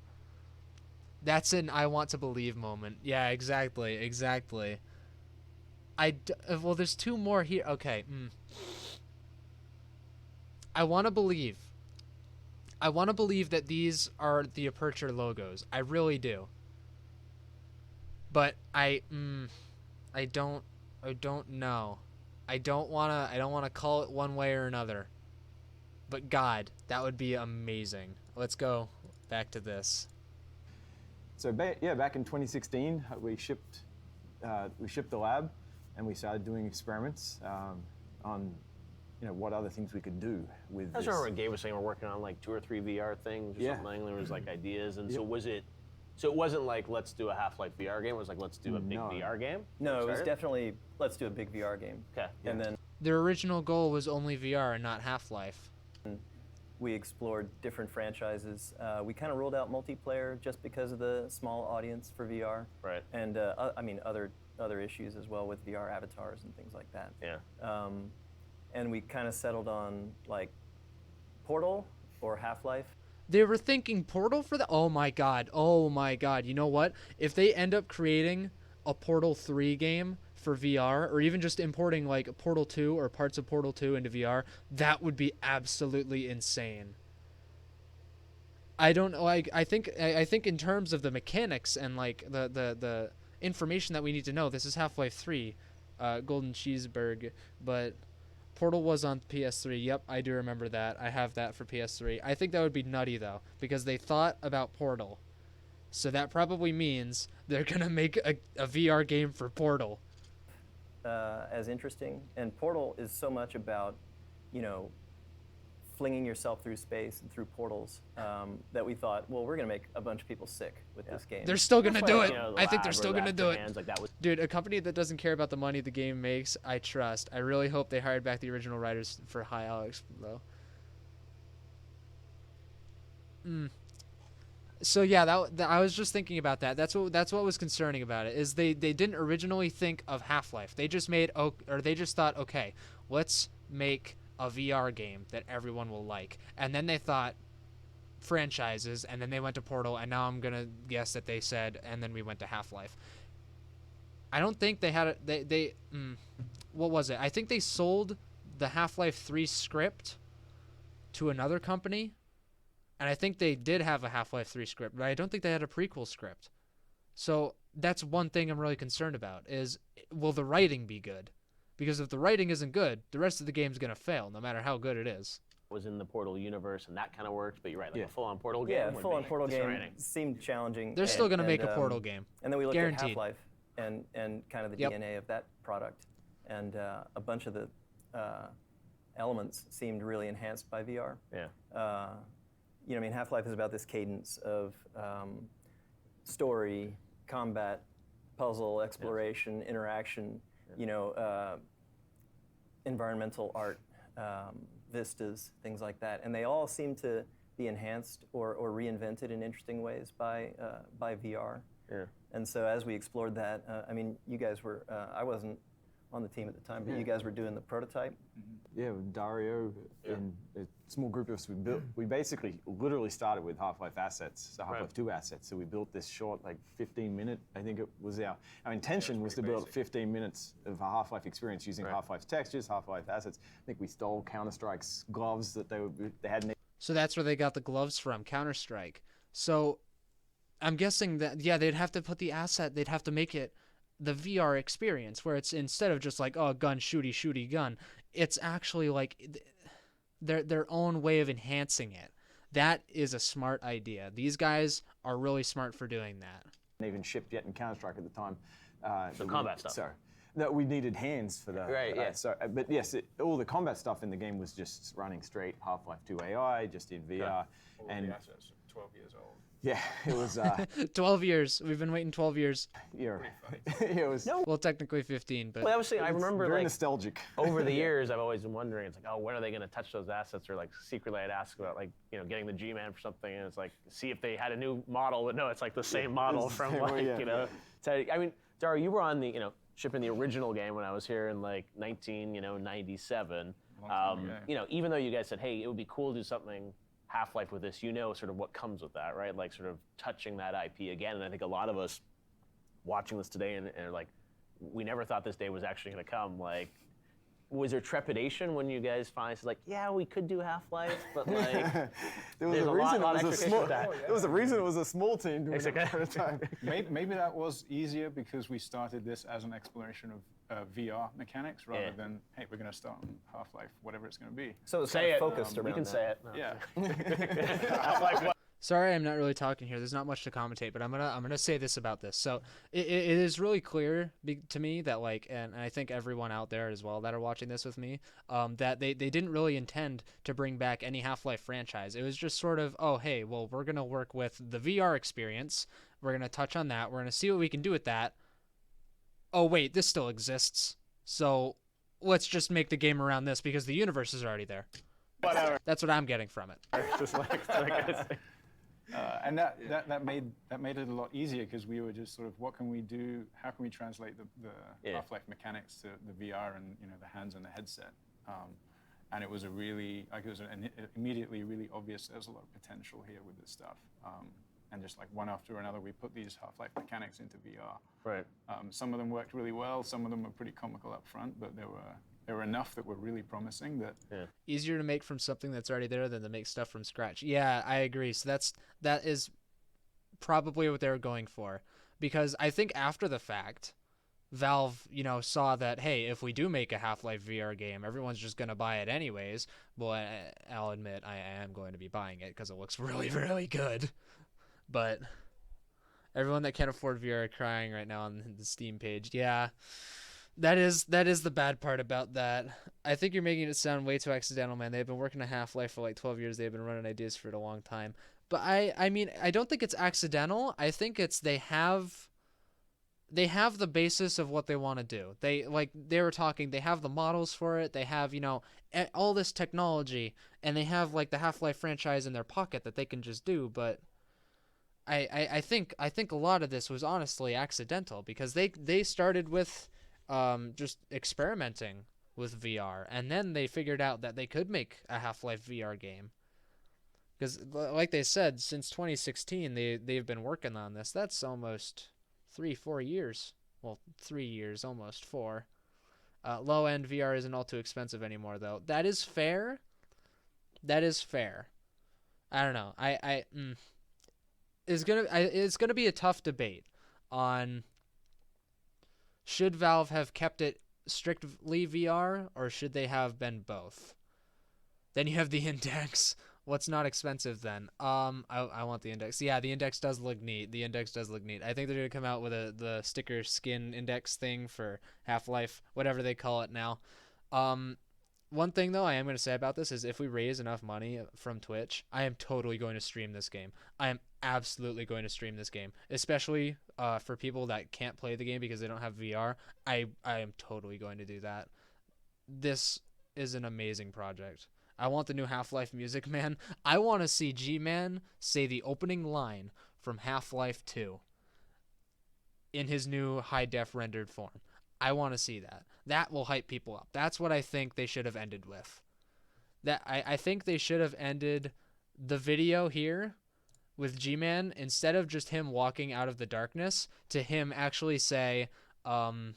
That's an I want to believe moment. Yeah, exactly. Well, there's 2 more here. Okay. I want to believe that these are the Aperture logos. I really do. But I don't know. I don't want to call it one way or another. But God, that would be amazing. Let's go back to this. So back in 2016, we shipped the lab, and we started doing experiments on what other things we could do with I this. remember when Gabe was saying we're working on like 2 or 3 VR things or something. There was like ideas, and so it wasn't like let's do a Half-Life VR game. It was like let's do a big VR game. No, it was definitely let's do a big VR game. Okay. And then Their original goal was only VR and not Half-Life. we explored different franchises. We kind of ruled out multiplayer just because of the small audience for VR. Right. And I mean other issues as well with VR avatars and things like that. Yeah. And we kind of settled on like Portal or Half-Life. They were thinking Portal for the. Oh my god. You know what? If they end up creating a Portal 3 game for VR, or even just importing like Portal 2 or parts of Portal 2 into VR, that would be absolutely insane. I don't know. I think in terms of the mechanics and like the information that we need to know, this is Half-Life 3, Golden Cheeseburg, but Portal was on PS3. Yep, I do remember that. I have that for PS3. I think that would be nutty though, because they thought about Portal. So that probably means they're gonna make a VR game for Portal. As interesting, and Portal is so much about, flinging yourself through space and through portals that we thought, well, we're gonna make a bunch of people sick with this game. They're still gonna do it. The I think they're lab still or gonna do it. Afterhands, like that was Dude, a company that doesn't care about the money the game makes, I trust. I really hope they hired back the original writers for Hi Alyx, though. So yeah, I was just thinking about that. That's what was concerning about it. Is they didn't originally think of Half-Life. They just thought, okay, let's make a VR game that everyone will like. And then they thought franchises, and then they went to Portal, and now I'm gonna guess that they said, and then we went to Half-Life. I don't think they had what was it? I think they sold the Half-Life 3 script to another company, and I think they did have a Half-Life 3 script, but I don't think they had a prequel script. So that's one thing I'm really concerned about, is will the writing be good? Because if the writing isn't good, the rest of the game's going to fail, no matter how good it is. Was in the Portal universe, and that kind of worked, but you're right, like a full-on Portal game Yeah, would full-on be Portal game disorienting. seemed challenging. They're still going to make a Portal game. And then we looked Guaranteed. at Half-Life and kind of the DNA of that product, and a bunch of the elements seemed really enhanced by VR. Yeah. Half-Life is about this cadence of story, combat, puzzle, exploration, interaction, environmental art, vistas, things like that. And they all seem to be enhanced or reinvented in interesting ways by VR. Yeah. And so as we explored that, you guys were, I wasn't on the team at the time, but you guys were doing the prototype. Yeah, with Dario and a small group of us, we basically literally started with Half-Life assets, so Half-Life 2 assets. So we built this short, like 15-minute, I think it was our intention was to build 15 minutes of a Half-Life experience using Half-Life's textures, Half-Life assets. I think we stole Counter-Strike's gloves that they had in. So that's where they got the gloves from, Counter-Strike. So I'm guessing that, yeah, they'd have to put the asset, they'd have to make it the VR experience, where it's instead of just like, oh, gun, shooty, gun, it's actually like their own way of enhancing it. That is a smart idea. These guys are really smart for doing that. Even shipped yet in Counter-Strike at the time. The combat stuff. Sorry. No, we needed hands for the. Right, yeah. But yes, all the combat stuff in the game was just running straight Half-Life 2 AI, just in VR. All and the assets, 12 years old. yeah, it was. 12 years. We've been waiting 12 years. Yeah, it was. Well, technically 15, but Well, I was saying, I remember very like nostalgic. over the years, I've always been wondering, it's like, oh, when are they going to touch those assets? Or like secretly I'd ask about like, getting the G-Man for something, and it's like, see if they had a new model, but no, it's like the same model it's the from same like, one, yeah. So, I mean, Dario, you were on the, shipping the original game when I was here in like 1997. Even though you guys said, hey, it would be cool to do something Half-Life with this, sort of what comes with that, right? Like sort of touching that IP again. And I think a lot of us watching this today and are like, we never thought this day was actually going to come. Like, was there trepidation when you guys finally said, like, yeah, we could do Half-Life, but like, There was a reason it was a small. There was a reason it was a small team doing it at a time. Maybe that was easier because we started this as an exploration of VR mechanics rather than, hey, we're going to start on Half-Life, whatever it's going to be. So it's say it. focused around You can that. say it. No. Yeah. Half-Life what? Sorry, I'm not really talking here. There's not much to commentate, but I'm gonna say this about this. So it is really clear to me that like, and I think everyone out there as well that are watching this with me, that they didn't really intend to bring back any Half-Life franchise. It was just sort of, oh hey, well we're gonna work with the VR experience. We're gonna touch on that. We're gonna see what we can do with that. Oh wait, this still exists. So let's just make the game around this because the universe is already there. Whatever. That's what I'm getting from it. Just like And that made it a lot easier because we were just sort of, what can we do? How can we translate the Half-Life mechanics to the VR and the hands and the headset? And it was a really immediately really obvious. There's a lot of potential here with this stuff. And just like one after another, we put these Half-Life mechanics into VR. Right. Some of them worked really well. Some of them were pretty comical up front, but there were enough that were really promising that. Yeah. Easier to make from something that's already there than to make stuff from scratch. Yeah, I agree. So that is probably what they were going for, because I think after the fact, Valve, saw that, hey, if we do make a Half-Life VR game, everyone's just going to buy it anyways. Well, I'll admit I am going to be buying it because it looks really, really good. But everyone that can't afford VR are crying right now on the Steam page. Yeah, that is the bad part about that. I think you're making it sound way too accidental, man. They've been working on Half-Life for like 12 years. They've been running ideas for it a long time. But I mean, I don't think it's accidental. I think it's they have the basis of what they want to do. They were talking, they have the models for it. They have, all this technology, and they have like the Half-Life franchise in their pocket that they can just do. But I think a lot of this was honestly accidental because they started with just experimenting with VR, and then they figured out that they could make a Half-Life VR game. Because like they said, since 2016 they've been working on this. That's almost 3-4 years. Well, 3 years, almost 4. Low-end VR isn't all too expensive anymore, though. That is fair. That is fair. I don't know. It's gonna be a tough debate on should Valve have kept it strictly VR or should they have been both. Then you have the Index. What's not expensive then? I want the Index. Yeah, the Index does look neat. I think they're gonna come out with the sticker skin Index thing for Half-Life, whatever they call it now. One thing though I am gonna say about this is if we raise enough money from Twitch, I am totally going to stream this game. I am absolutely going to stream this game, especially for people that can't play the game because they don't have VR. I am totally going to do that. This is an amazing project. I want the new Half-Life music, man. I want to see G-Man say the opening line from Half-Life 2 in his new high-def rendered form. I want to see that. That will hype people up. That's what I think they should have ended with. I think they should have ended the video here with G-Man, instead of just him walking out of the darkness, to him actually say, the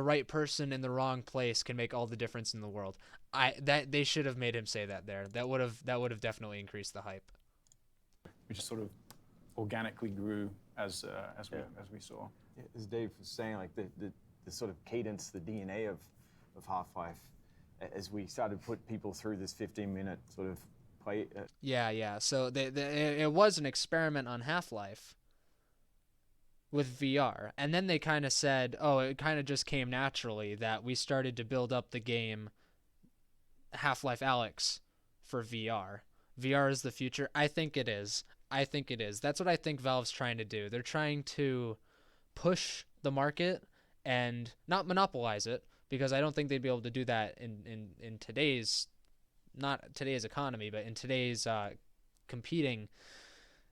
right person in the wrong place can make all the difference in the world. They should have made him say that there. That would have definitely increased the hype. We just sort of organically grew as we saw. As Dave was saying, like the sort of cadence, the DNA of Half-Life, as we started to put people through this 15-minute sort of play. Yeah. So it was an experiment on Half-Life with VR, and then they kind of said, oh, it kind of just came naturally that we started to build up the game Half-Life Alyx for VR. VR is the future. I think it is. That's what I think Valve's trying to do. They're trying to push the market and not monopolize it, because I don't think they'd be able to do that in today's, not today's economy, but in today's competing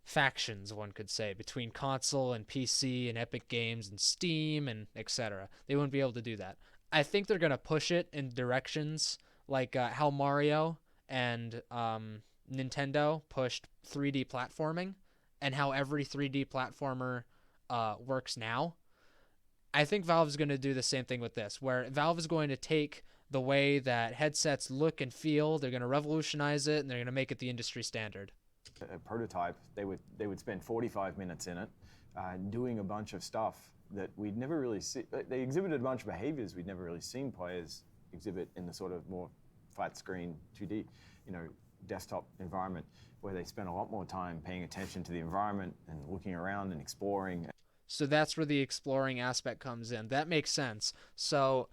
factions, one could say, between console and PC and Epic Games and Steam and etc. They wouldn't be able to do that. I think they're going to push it in directions like how Mario and Nintendo pushed 3D platforming, and how every 3D platformer works now. I think Valve is going to do the same thing with this, where Valve is going to take the way that headsets look and feel, they're going to revolutionize it, and they're going to make it the industry standard. A prototype, they would spend 45 minutes in it, doing a bunch of stuff that we'd never really see. They exhibited a bunch of behaviors we'd never really seen players exhibit in the sort of more flat screen 2D, desktop environment, where they spent a lot more time paying attention to the environment and looking around and exploring. So that's where the exploring aspect comes in. That makes sense. So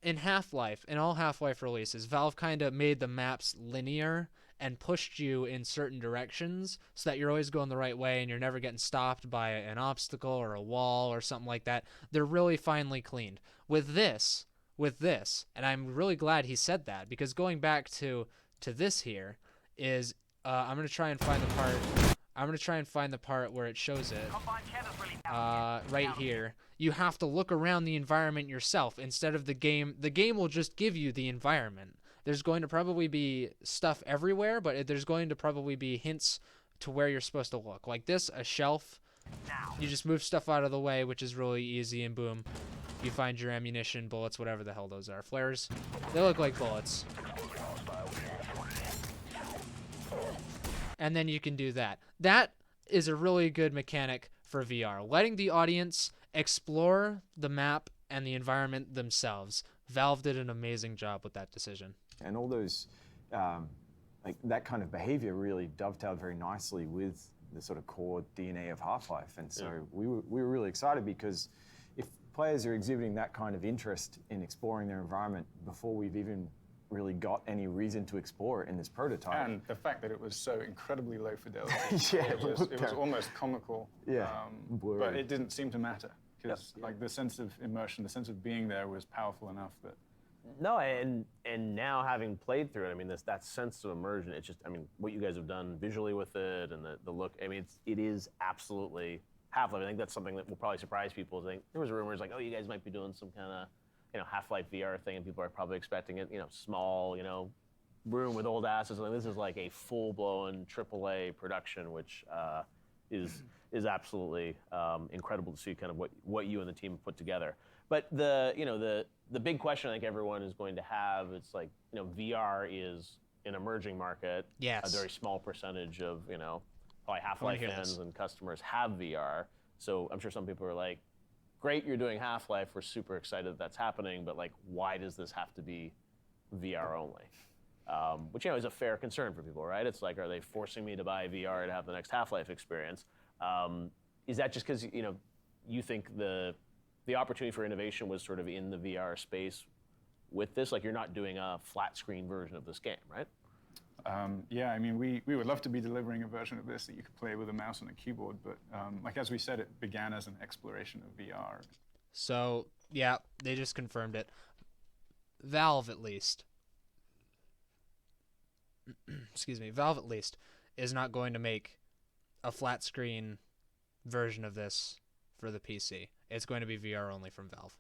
in Half-Life, in all Half-Life releases, Valve kind of made the maps linear and pushed you in certain directions so that you're always going the right way and you're never getting stopped by an obstacle or a wall or something like that. They're really finely cleaned. With this, and I'm really glad he said that, because going back to this here is, I'm going to try and find the part. I'm going to try and find the part where it shows it. Right here. You have to look around the environment yourself instead of the game. The game will just give you the environment. There's going to probably be stuff everywhere, but there's going to probably be hints to where you're supposed to look. Like this, a shelf. You just move stuff out of the way, which is really easy, and boom. You find your ammunition, bullets, whatever the hell those are. Flares. They look like bullets. And then you can do that. That is a really good mechanic for VR. Letting the audience explore the map and the environment themselves. Valve did an amazing job with that decision. And all those, like that kind of behavior really dovetailed very nicely with the sort of core DNA of Half-Life. And so we were really excited, because if players are exhibiting that kind of interest in exploring their environment before we've even really got any reason to explore it in this prototype. And the fact that it was so incredibly low fidelity. It was almost comical. But it didn't seem to matter, because like the sense of immersion, the sense of being there was powerful enough that. No, and now having played through it, I mean, that sense of immersion, it's just, I mean, what you guys have done visually with it and the look, I mean, it is absolutely Half-Life. I think that's something that will probably surprise people. I think there was rumors like, oh, you guys might be doing some kind of, Half-Life VR thing, and people are probably expecting it, small, room with old asses. This is like a full-blown AAA production, which is absolutely incredible to see kind of what you and the team have put together. But the big question I think everyone is going to have, it's like, VR is an emerging market. Yes. A very small percentage of, probably Half-Life fans and customers have VR. So I'm sure some people are like, great, you're doing Half-Life. We're super excited that's happening, but like, why does this have to be VR only? Which is a fair concern for people, right? It's like, are they forcing me to buy VR to have the next Half-Life experience? Is that just because you think the opportunity for innovation was sort of in the VR space with this? Like, you're not doing a flat screen version of this game, right? Yeah, I mean, we would love to be delivering a version of this that you could play with a mouse and a keyboard, but like as we said, it began as an exploration of VR. So, yeah, they just confirmed it. Valve, at least. Excuse me. Valve, at least, is not going to make a flat screen version of this for the PC. it's going to be VR only from Valve.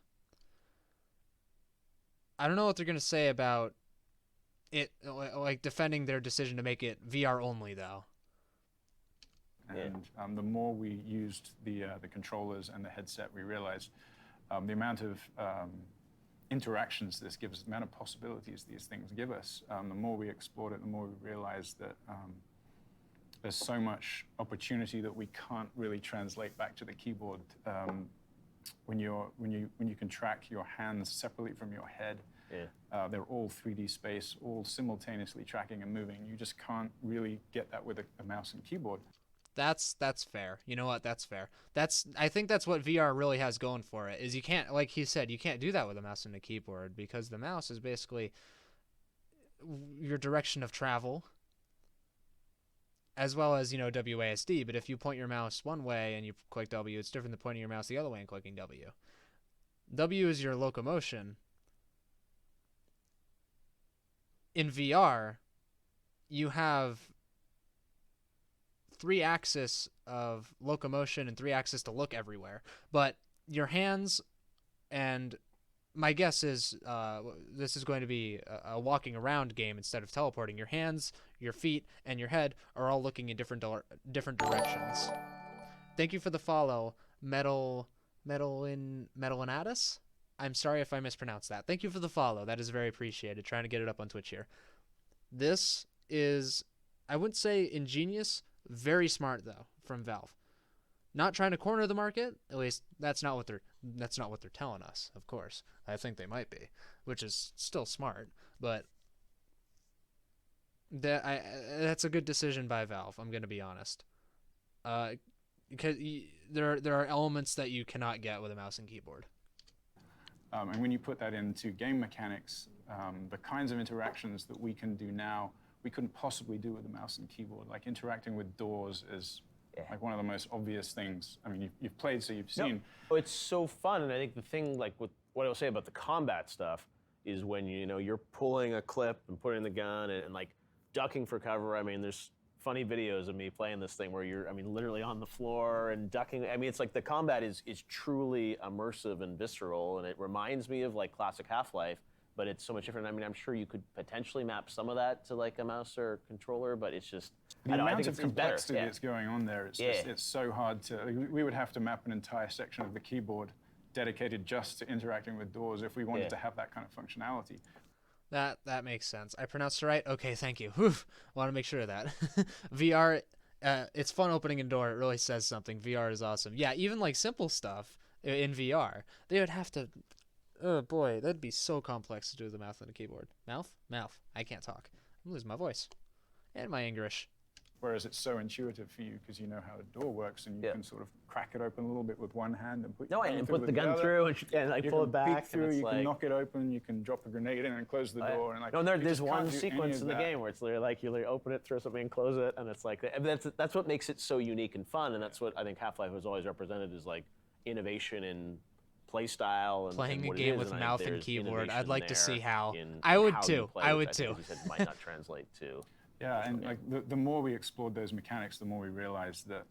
I don't know what they're going to say about it, like defending their decision to make it VR only, though. And the more we used the controllers and the headset, we realized the amount of interactions this gives, the amount of possibilities these things give us. The more we explored it, the more we realized that there's so much opportunity that we can't really translate back to the keyboard. When you can track your hands separately from your head, they're all 3D space, all simultaneously tracking and moving. You just can't really get that with a mouse and keyboard. That's fair. You know what? That's fair. I think that's what VR really has going for it, is you can't, like he said, you can't do that with a mouse and a keyboard, because the mouse is basically your direction of travel, as well as, WASD. But if you point your mouse one way and you click W, it's different than pointing your mouse the other way and clicking W. W is your locomotion. In VR, you have 3-axis of locomotion and 3-axis to look everywhere. But your hands, and my guess is this is going to be a walking around game instead of teleporting. Your hands, your feet, and your head are all looking in different directions. Thank you for the follow, Metalinatus? I'm sorry if I mispronounced that. Thank you for the follow. That is very appreciated. Trying to get it up on Twitch here. This is, I wouldn't say ingenious, very smart though from Valve. Not trying to corner the market. At least that's not what they're telling us. Of course, I think they might be, which is still smart. But that's a good decision by Valve. I'm gonna be honest. Because there are elements that you cannot get with a mouse and keyboard. And when you put that into game mechanics, the kinds of interactions that we can do now, we couldn't possibly do with a mouse and keyboard. Like interacting with doors is like one of the most obvious things. I mean, you've played, so you've seen. No, it's so fun, and I think the thing, like with what I will say about the combat stuff, is when you're pulling a clip and putting the gun and like ducking for cover. I mean, there's funny videos of me playing this thing where you're, literally on the floor and ducking. I mean, it's like the combat is truly immersive and visceral, and it reminds me of like classic Half-Life, but it's so much different. I mean, I'm sure you could potentially map some of that to like a mouse or controller, but it's just, the amount of complexity that's going on there, it's so hard to, we would have to map an entire section of the keyboard dedicated just to interacting with doors if we wanted to have that kind of functionality. That makes sense. I pronounced it right? Okay, thank you. Whew. Want to make sure of that. VR, it's fun opening a door. It really says something. VR is awesome. Yeah, even like simple stuff in VR, they would have to, oh boy, that'd be so complex to do with a mouse and a keyboard. Mouth? I can't talk. I'm losing my voice. And my English. Whereas it's so intuitive for you because you know how a door works and you can sort of crack it open a little bit with one hand and put the gun through and like pull it back. Peek through, you can knock it open, you can drop a grenade in and close the door. And like, there's one sequence in the game where it's literally like you open it, throw something, and close it, and it's like that's what makes it so unique and fun, and that's what I think Half-Life has always represented, is like innovation in play style and playing and a game with mouth and keyboard. I'd like to see how. I I would too. It might not translate to. Yeah, and like the more we explored those mechanics, the more we realized that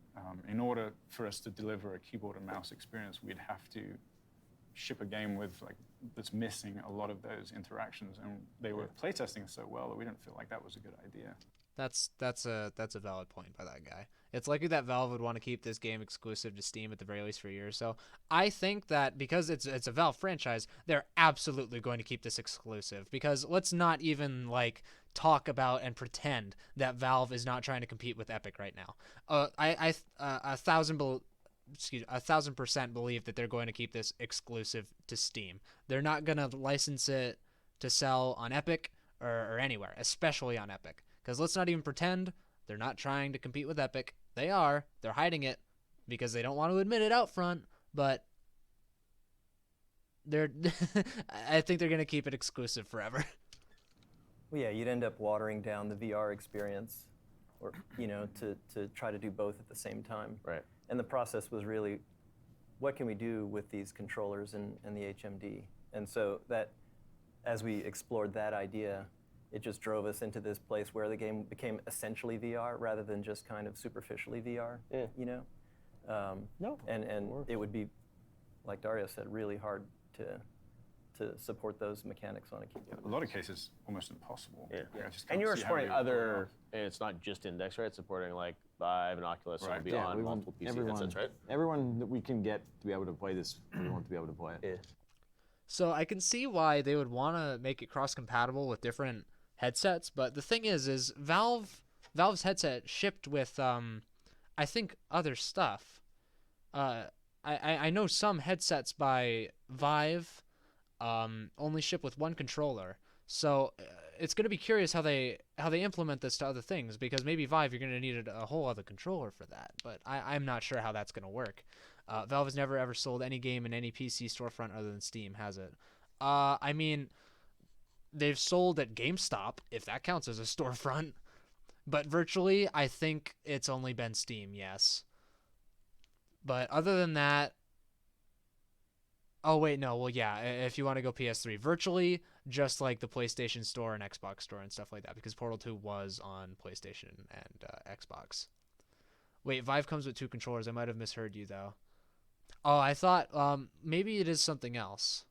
in order for us to deliver a keyboard and mouse experience, we'd have to ship a game with that's missing a lot of those interactions, and they were playtesting so well that we didn't feel like that was a good idea. That's a valid point by that guy. It's likely that Valve would want to keep this game exclusive to Steam at the very least for a year or so. I think that because it's a Valve franchise, they're absolutely going to keep this exclusive, because let's not even talk about and pretend that Valve is not trying to compete with Epic right now. I 1,000% believe that they're going to keep this exclusive to Steam. They're not going to license it to sell on Epic or anywhere, especially on Epic. Because let's not even pretend they're not trying to compete with Epic. They are. They're hiding it because they don't want to admit it out front, but I think they're going to keep it exclusive forever. Well, yeah, you'd end up watering down the VR experience, or to try to do both at the same time. Right. And the process was really, what can we do with these controllers and the HMD? And so that, as we explored that idea, it just drove us into this place where the game became essentially VR rather than just kind of superficially VR. And it would be like Dario said, really hard to support those mechanics on a keyboard. A lot of cases, almost impossible. Yeah. I just And can't you were see how supporting they would pull it other, off. and it's not just Index, right? It's supporting like Vive and Oculus Right. and beyond multiple PC headsets, right? Everyone that we can get to be able to play this, we want to be able to play it. Yeah. So I can see why they would want to make it cross-compatible with different headsets, but the thing is Valve's headset shipped with I think other stuff. I know some headsets by Vive only ship with one controller, so it's going to be curious how they implement this to other things, because maybe Vive you're going to need a whole other controller for that, but I'm not sure how that's going to work. Valve has never ever sold any game in any PC storefront other than Steam, has it? I mean, they've sold at GameStop, if that counts as a storefront, but virtually I think it's only been Steam, yes. But other than that, oh wait, no, well yeah, if you want to go PS3, virtually just like the PlayStation Store and Xbox Store and stuff like that, because Portal 2 was on PlayStation and Xbox. Wait, Vive comes with 2 controllers. I might have misheard you though. Oh, I thought maybe it is something else.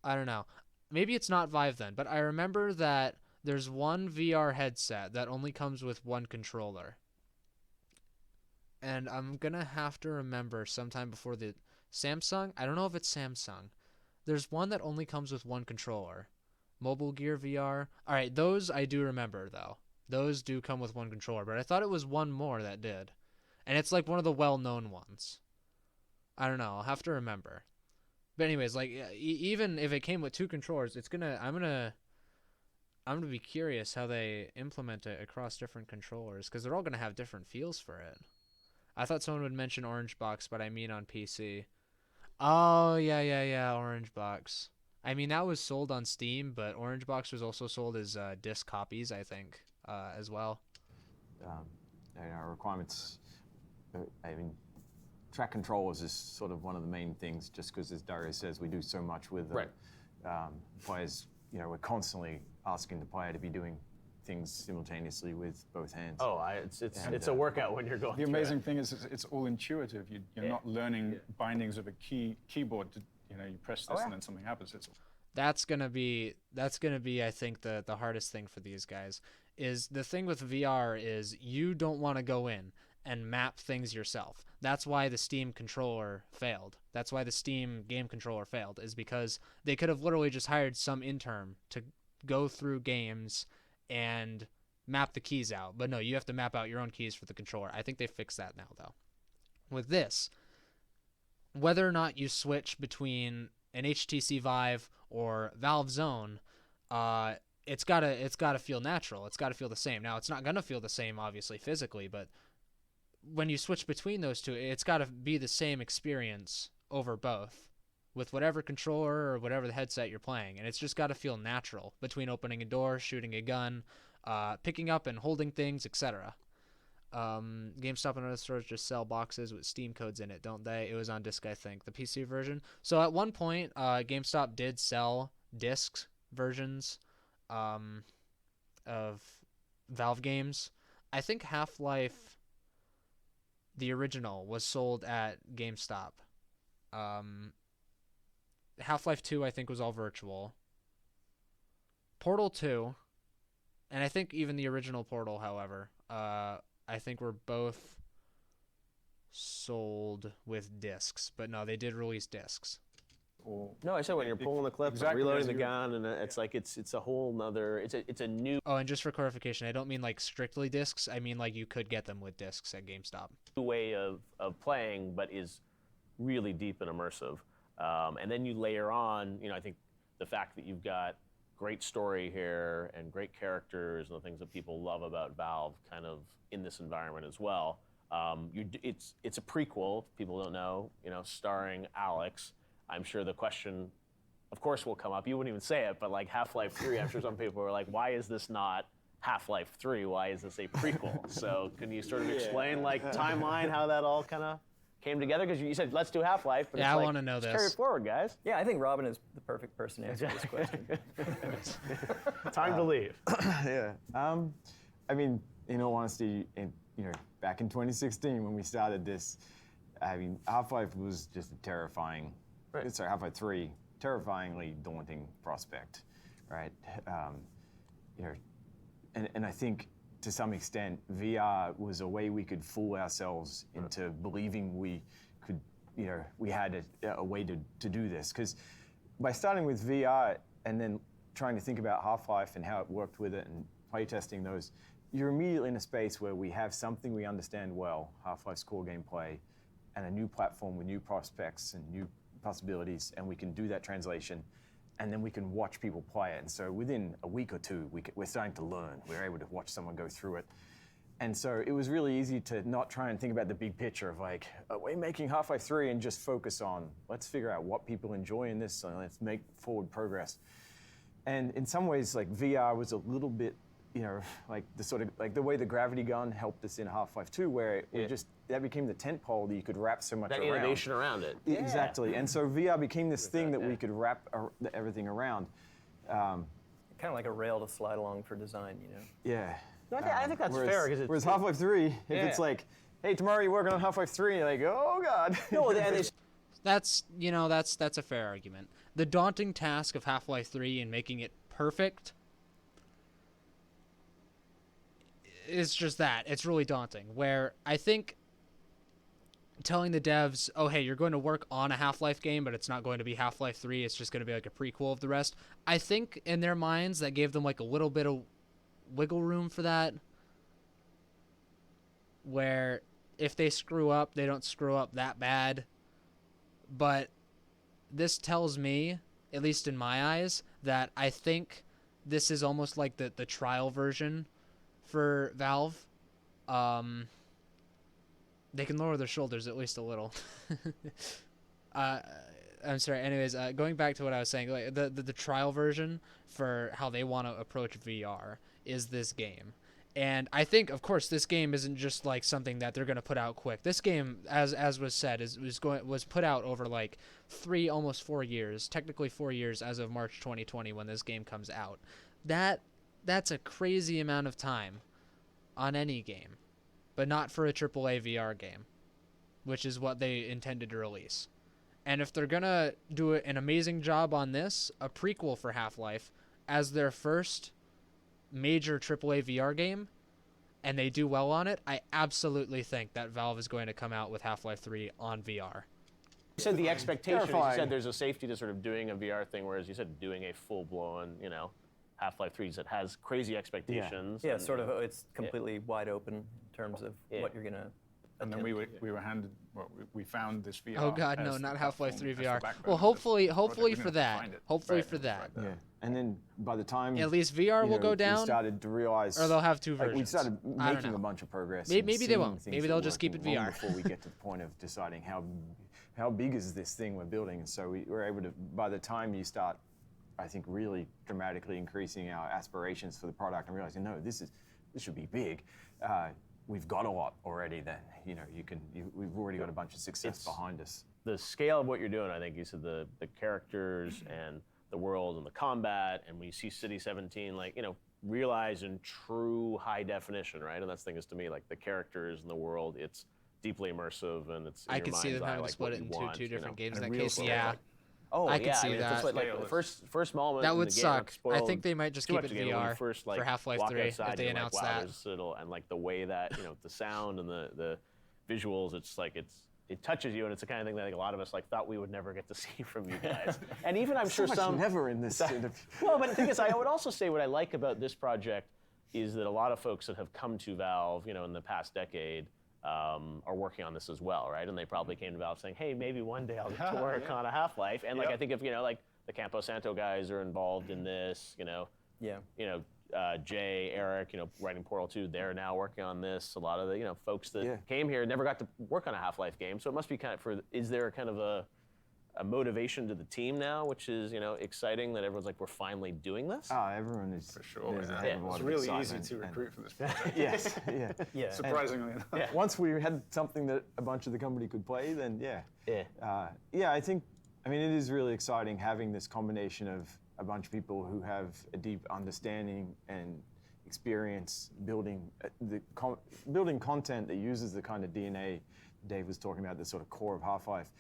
I don't know. Maybe it's not Vive then, but I remember that there's one VR headset that only comes with 1 controller. And I'm going to have to remember sometime before the Samsung. I don't know if it's Samsung. There's one that only comes with 1 controller. Mobile Gear VR. All right, those I do remember, though. Those do come with 1 controller, but I thought it was one more that did. And it's like one of the well-known ones. I don't know. I'll have to remember. But anyways, like even if it came with 2 controllers, I'm gonna be curious how they implement it across different controllers, because they're all gonna have different feels for it. I thought someone would mention Orange Box, but I mean on PC. Oh yeah, Orange Box. I mean that was sold on Steam, but Orange Box was also sold as disc copies, I think, as well. Our requirements. I mean, track controllers is sort of one of the main things, just because, as Dario says, we do so much with players. You know, we're constantly asking the player to be doing things simultaneously with both hands. Oh, it's a workout when you're going The through amazing thing is it's all intuitive. You're not learning bindings of a keyboard. You press this and then something happens. That's gonna be I think the hardest thing for these guys. Is the thing with VR is you don't want to go in and map things yourself. That's why the Steam controller failed. That's why the Steam game controller failed, is because they could have literally just hired some intern to go through games and map the keys out. But no, you have to map out your own keys for the controller. I think they fixed that now, though. With this, whether or not you switch between an HTC Vive or Valve Zone, it's gotta feel natural. It's gotta feel the same. Now, it's not gonna feel the same, obviously, physically, but when you switch between those two, it's got to be the same experience over both with whatever controller or whatever the headset you're playing. And it's just got to feel natural between opening a door, shooting a gun, picking up and holding things, etc. GameStop and other stores just sell boxes with Steam codes in it, don't they? It was on disc, I think, the PC version. So at one point, GameStop did sell disc versions of Valve games. I think Half-Life, the original, was sold at GameStop. Half-Life 2, I think, was all virtual. Portal 2, and I think even the original Portal, however, I think were both sold with discs. But no, they did release discs. No, I said when you're pulling the clip, exactly reloading the gun, and it's like it's a whole nother. It's a new. Oh, and just for clarification, I don't mean like strictly discs. I mean like you could get them with discs at GameStop. Way of playing, but is really deep and immersive. And then you layer on, I think the fact that you've got great story here and great characters and the things that people love about Valve kind of in this environment as well. It's a prequel, people don't know, starring Alyx. I'm sure the question, of course, will come up. You wouldn't even say it, but like Half-Life 3, I'm sure some people are like, why is this not Half-Life 3? Why is this a prequel? So can you sort of explain timeline, how that all kind of came together? Because you said, let's do Half-Life, but yeah, I want to know this. Carry it forward, guys. Yeah, I think Robin is the perfect person to answer this question. Time to leave. Yeah. I mean, in all honesty, back in 2016 when we started this, I mean, Half-Life was just a terrifying So Half-Life 3, terrifyingly daunting prospect, right? You know, and I think to some extent VR was a way we could fool ourselves into believing we could, you know, we had a way to do this. Because by starting with VR and then trying to think about Half-Life and how it worked with it and playtesting those, you're immediately in a space where we have something we understand well, Half-Life's core gameplay, and a new platform with new prospects and new possibilities, and we can do that translation, and then we can watch people play it. And so within a week or two, we're starting to learn. We're able to watch someone go through it. And so it was really easy to not try and think about the big picture of like, we're making Half-Life 3 and just focus on, let's figure out what people enjoy in this, and let's make forward progress. And in some ways, like VR was a little bit, you know, like the sort of, like the way the gravity gun helped us in Half-Life 2, where it just, that became the tent pole that you could wrap so much around. That innovation around it. Exactly. And so VR became this thing that we could wrap everything around. Kind of like a rail to slide along for design, you know? Yeah. No, I think that's fair. Whereas Half-Life 3, if it's like, hey, tomorrow you're working on Half-Life 3, you're like, oh God. No, That's, you know, that's a fair argument. The daunting task of Half-Life 3 and making it perfect is just that. It's really daunting. Where I think telling the devs, oh, hey, you're going to work on a Half-Life game, but it's not going to be Half-Life 3, it's just going to be like a prequel of the rest, I think in their minds that gave them like a little bit of wiggle room for that, where if they screw up, they don't screw up that bad. But this tells me, at least in my eyes, that I think this is almost like the trial version for Valve. They can lower their shoulders at least a little. I'm sorry. Anyways, going back to what I was saying, like the trial version for how they want to approach VR is this game. And I think, of course, this game isn't just like something that they're going to put out quick. This game, as was said, was put out over like almost 4 years, technically 4 years as of March 2020 when this game comes out. That's a crazy amount of time on any game, but not for a AAA VR game, which is what they intended to release. And if they're going to do an amazing job on this, a prequel for Half-Life, as their first major AAA VR game, and they do well on it, I absolutely think that Valve is going to come out with Half-Life 3 on VR. You said the expectation, you said there's a safety to sort of doing a VR thing, whereas you said doing a full-blown, you know, Half-Life 3 that has crazy expectations. Yeah, sort of, it's completely wide open in terms of what you're going to. And then we were handed, well, we found this VR. Oh God, no, not Half-Life 3 VR. Well, hopefully for that. Hopefully for that. Yeah. And then by the time at least VR will go down, we started to realize, or they'll have two versions. We started making a bunch of progress. Maybe they won't. Maybe they'll just keep it VR before we get to the point of deciding how big is this thing we're building. And so we were able to, by the time you start, I think, really dramatically increasing our aspirations for the product and realizing, no, this should be big. We've got a lot already that, you know, we've already got a bunch of success behind us. The scale of what you're doing, I think you said the characters and the world and the combat, and when you see City 17, like, you know, realized in true high definition, right? And that's the thing is, to me, like the characters and the world, it's deeply immersive, and it's in I could see them having to split it into two different games in that case. Yeah. Oh, I could see that. That's what, like, the first moment that would in the game, suck. I think they might just keep it VR first, like, for Half-Life 3 if they announce that. And like the way that, you know, the sound and the visuals, it's like it touches you, and it's the kind of thing that, like, a lot of us like thought we would never get to see from you guys. And even I'm sure some never in this. Well, but the thing is, I would also say what I like about this project is that a lot of folks that have come to Valve, you know, in the past decade, are working on this as well, right? And they probably came to Valve saying, hey, maybe one day I'll get to work on a Half-Life. And like, I think if, you know, like the Campo Santo guys are involved in this, you know, Jay, Eric, you know, writing Portal 2, they're now working on this. A lot of the, you know, folks that came here never got to work on a Half-Life game. So it must be kind of is there kind of a motivation to the team now, which is, you know, exciting that everyone's like, we're finally doing this? Everyone is. For sure. It's really easy to recruit for this project. Yes, yeah. Surprisingly enough. Once we had something that a bunch of the company could play, then I think, I mean, it is really exciting having this combination of a bunch of people who have a deep understanding and experience building building content that uses the kind of DNA Dave was talking about, the sort of core of Half-Life,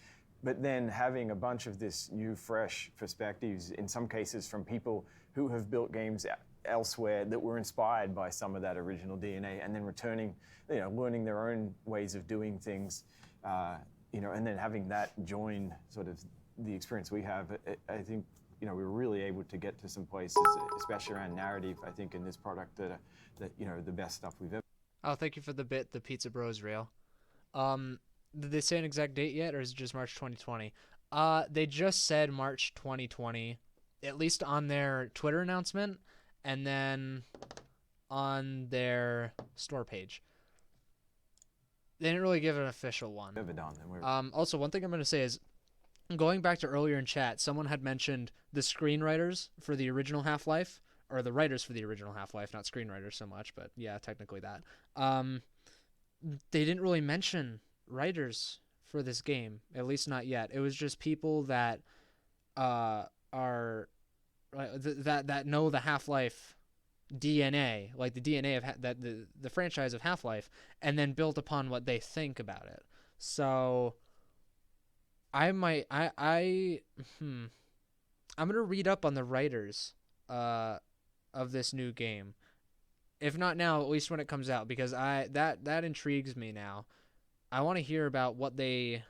but then having a bunch of this new, fresh perspectives, in some cases from people who have built games elsewhere that were inspired by some of that original DNA, and then returning, learning their own ways of doing things, and then having that join sort of the experience we have. I think, we were really able to get to some places, especially around narrative, I think, in this product that the best stuff we've ever. Oh, thank you for the bit, the Pizza Bros reel. Did they say an exact date yet, or is it just March 2020? They just said March 2020, at least on their Twitter announcement, and then on their store page. They didn't really give an official one. Also, one thing I'm going to say is, going back to earlier in chat, someone had mentioned the screenwriters for the original Half-Life, or the writers for the original Half-Life, not screenwriters so much, but yeah, technically that. They didn't really mention writers for this game, at least not yet. It was just people that are that know the Half-Life DNA, like the DNA of the franchise of Half-Life, and then built upon what they think about it. So I'm gonna read up on the writers of this new game, if not now, at least when it comes out, because that intrigues me now. I want to hear about what the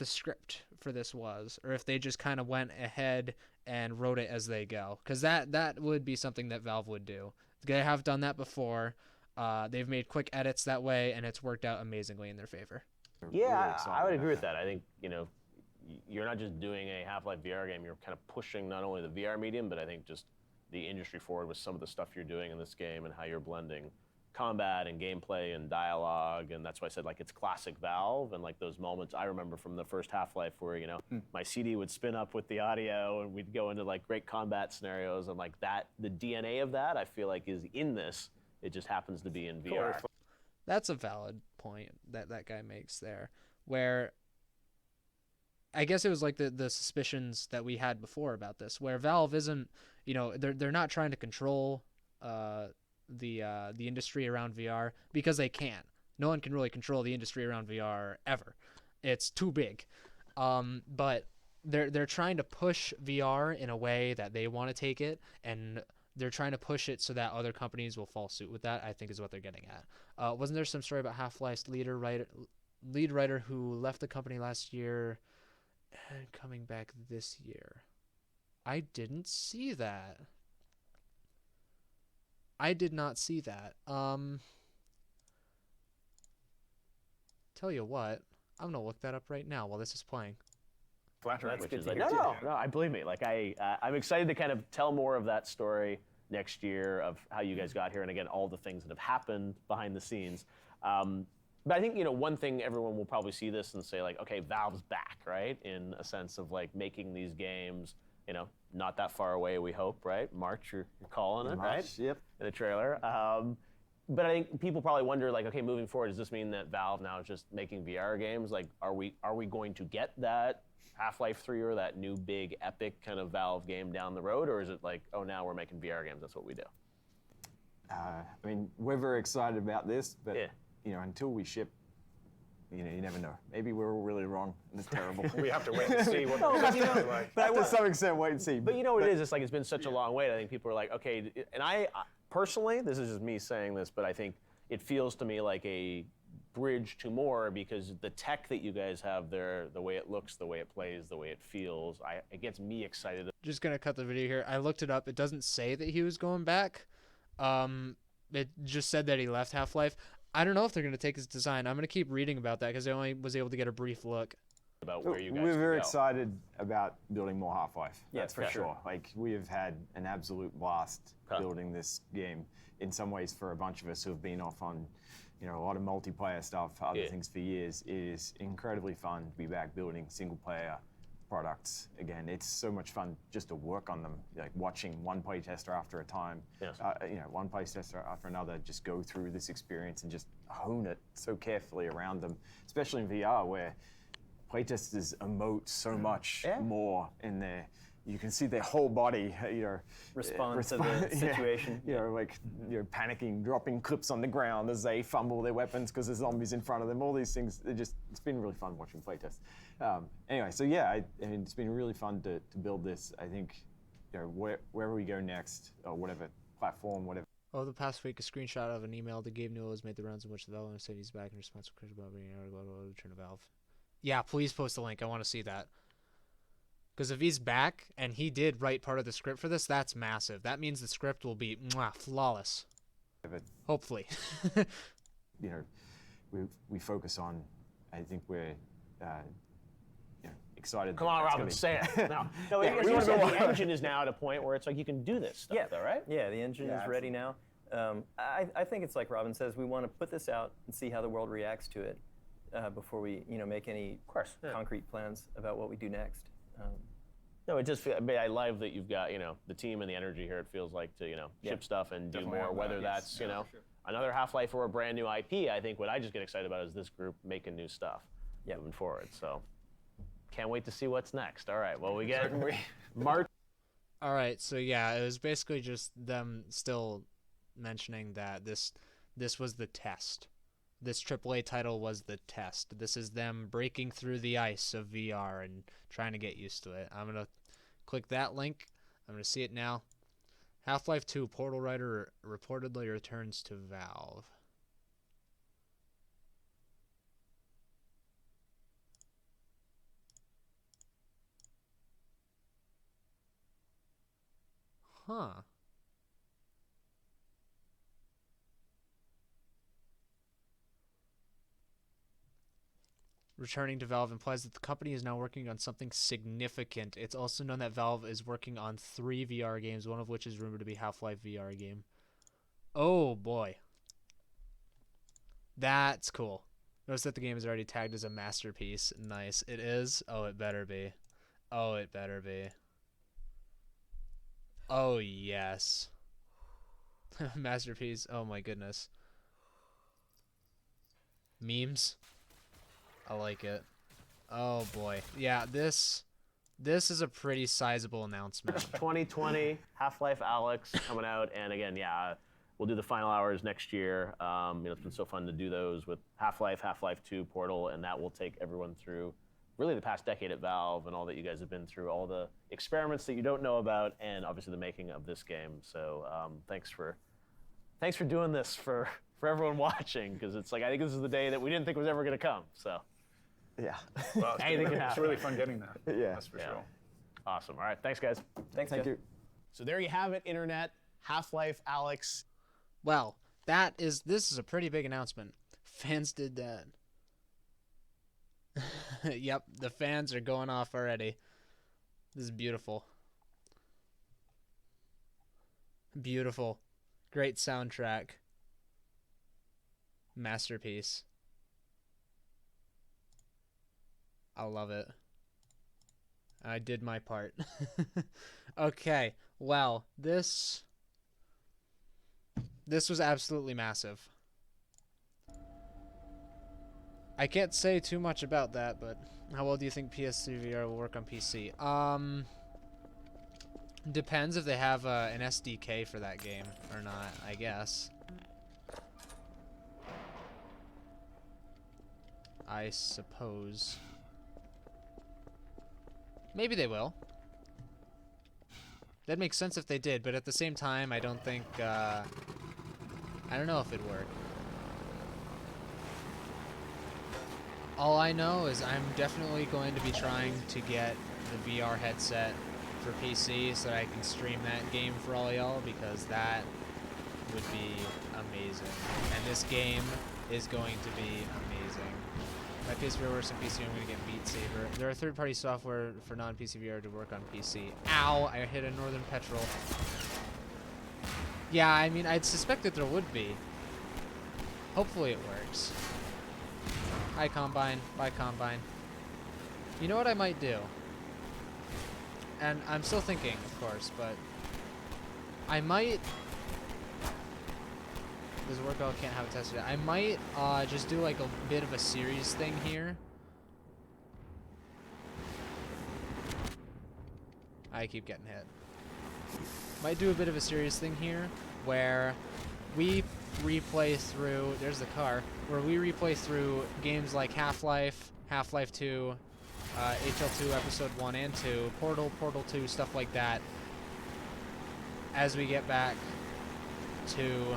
script for this was, or if they just kind of went ahead and wrote it as they go, because that would be something that Valve would do. They have done that before. They've made quick edits that way, and it's worked out amazingly in their favor. Yeah, I would agree with that. I think, you're not just doing a Half-Life VR game, you're kind of pushing not only the VR medium, but I think just the industry forward with some of the stuff you're doing in this game and how you're blending combat and gameplay and dialogue. And that's why I said, like, it's classic Valve, and like those moments I remember from the first Half-Life where, my CD would spin up with the audio and we'd go into like great combat scenarios, and like that, the DNA of that I feel like is in this. It just happens to be in VR. That's a valid point that guy makes there, where I guess it was like the suspicions that we had before about this, where Valve isn't, they're not trying to control the industry around VR, because they can't. No one can really control the industry around VR ever. It's too big. But they're trying to push VR in a way that they want to take it, and they're trying to push it so that other companies will follow suit with that, I think is what they're getting at. Wasn't there some story about Half-Life's lead writer who left the company last year and coming back this year? I didn't see that. I did not see that. Tell you what, I'm gonna look that up right now while this is playing. Flattering. No, I believe me. Like I'm excited to kind of tell more of that story next year of how you guys got here, and again, all the things that have happened behind the scenes. But I think, one thing everyone will probably see this and say, like, okay, Valve's back, right? In a sense of like making these games, not that far away, we hope, right? March, you're calling it, right? Yep. In the trailer. But I think people probably wonder, like, okay, moving forward, does this mean that Valve now is just making VR games? Like, are we going to get that Half-Life 3 or that new big epic kind of Valve game down the road? Or is it like, oh, now we're making VR games, that's what we do? We're very excited about this, but yeah. Until we ship, you never know. Maybe we're all really wrong and it's terrible. We have to wait and see what the results are like. But to some extent, wait and see. But what it is? It's like it's been such a long wait. I think people are like, okay, and I personally, this is just me saying this, but I think it feels to me like a bridge to more, because the tech that you guys have there, the way it looks, the way it plays, the way it feels, it gets me excited. Just gonna cut the video here. I looked it up. It doesn't say that he was going back. It just said that he left Half-Life. I don't know if they're going to take his design. I'm going to keep reading about that because I only was able to get a brief look. About where you guys We're very excited about building more Half-Life. Yeah, for sure. Like, we have had an absolute blast building this game. In some ways, for a bunch of us who have been off on, a lot of multiplayer stuff, other things for years, it is incredibly fun to be back building single-player products again. It's so much fun just to work on them, like watching one playtester after a time, one playtester after another, just go through this experience and just hone it so carefully around them, especially in VR where playtesters emote so much more in their you can see their whole body, Respond to the situation. Like panicking, dropping clips on the ground as they fumble their weapons because there's zombies in front of them. All these things, it's been really fun watching playtest. Anyway, so yeah, I mean, it's been really fun to build this. I think, wherever we go next, or whatever platform, whatever. Over the past week, a screenshot of an email to Gabe Newell has made the rounds in which the developer said he's back in response to questions about being able to return to Valve. Yeah, please post a link. I want to see that. Because if he's back and he did write part of the script for this, that's massive. That means the script will be flawless. Hopefully. We focus on. I think we're excited. Come on, Robin, say it. No, the engine is now at a point where it's like you can do this stuff, though, right? Yeah, the engine is ready now. I think it's like Robin says, we want to put this out and see how the world reacts to it before we make any concrete plans about what we do next. No, it just I love that you've got the team and the energy here. It feels like to ship stuff and do more. Whether that's another Half-Life or a brand new IP. I think what I just get excited about is this group making new stuff moving forward. So can't wait to see what's next. All right, well we get March. All right, so yeah, it was basically just them still mentioning that this was the test. This AAA title was the test. This is them breaking through the ice of VR and trying to get used to it. I'm going to click that link. I'm going to see it now. Half-Life 2 Portal Writer reportedly returns to Valve. Huh. Returning to Valve implies that the company is now working on something significant. It's also known that Valve is working on 3 VR games, one of which is rumored to be Half-Life VR game. Oh boy. That's cool. Notice that the game is already tagged as a masterpiece. Nice. It is? Oh, it better be. Oh, it better be. Oh, yes. Masterpiece. Oh my goodness. Memes. I like it. Oh boy. Yeah, this is a pretty sizable announcement. 2020, Half-Life Alyx coming out, and again, we'll do the final hours next year. It's been so fun to do those with Half-Life, Half-Life 2, Portal, and that will take everyone through really the past decade at Valve and all that you guys have been through, all the experiments that you don't know about, and obviously the making of this game. So thanks for doing this for everyone watching, because it's like I think this is the day that we didn't think was ever going to come. So. Yeah. Well, it's really fun getting that. Yeah. That's for sure. Awesome. All right. Thanks, guys. Thank you. So there you have it, Internet. Half-Life Alyx. Well, this is a pretty big announcement. Fans did that. Yep, the fans are going off already. This is beautiful. Beautiful. Great soundtrack. Masterpiece. I love it. I did my part. Okay, well, this was absolutely massive. I can't say too much about that, but how well do you think PS3 VR will work on PC? Depends if they have an SDK for that game or not, I guess. I suppose. Maybe they will. That makes sense if they did, but at the same time, I don't think, I don't know if it'd work. All I know is I'm definitely going to be trying to get the VR headset for PC so that I can stream that game for all y'all, because that would be amazing. And this game is going to be amazing. My PSVR works on PC, I'm going to get Beat Saber. There are third-party software for non-PC VR to work on PC. Ow! I hit a Northern Petrol. Yeah, I mean, I'd suspect that there would be. Hopefully it works. Hi, Combine. Bye, Combine. You know what I might do? And I'm still thinking, of course, but I might... Does it work? Oh, can't have it tested. I might just do like a bit of a series thing here. I keep getting hit. Might do a bit of a serious thing here, where we replay through, there's the car, where we replay through games like Half-Life, Half-Life 2, HL2 Episode 1 and 2, Portal, Portal 2, stuff like that, as we get back to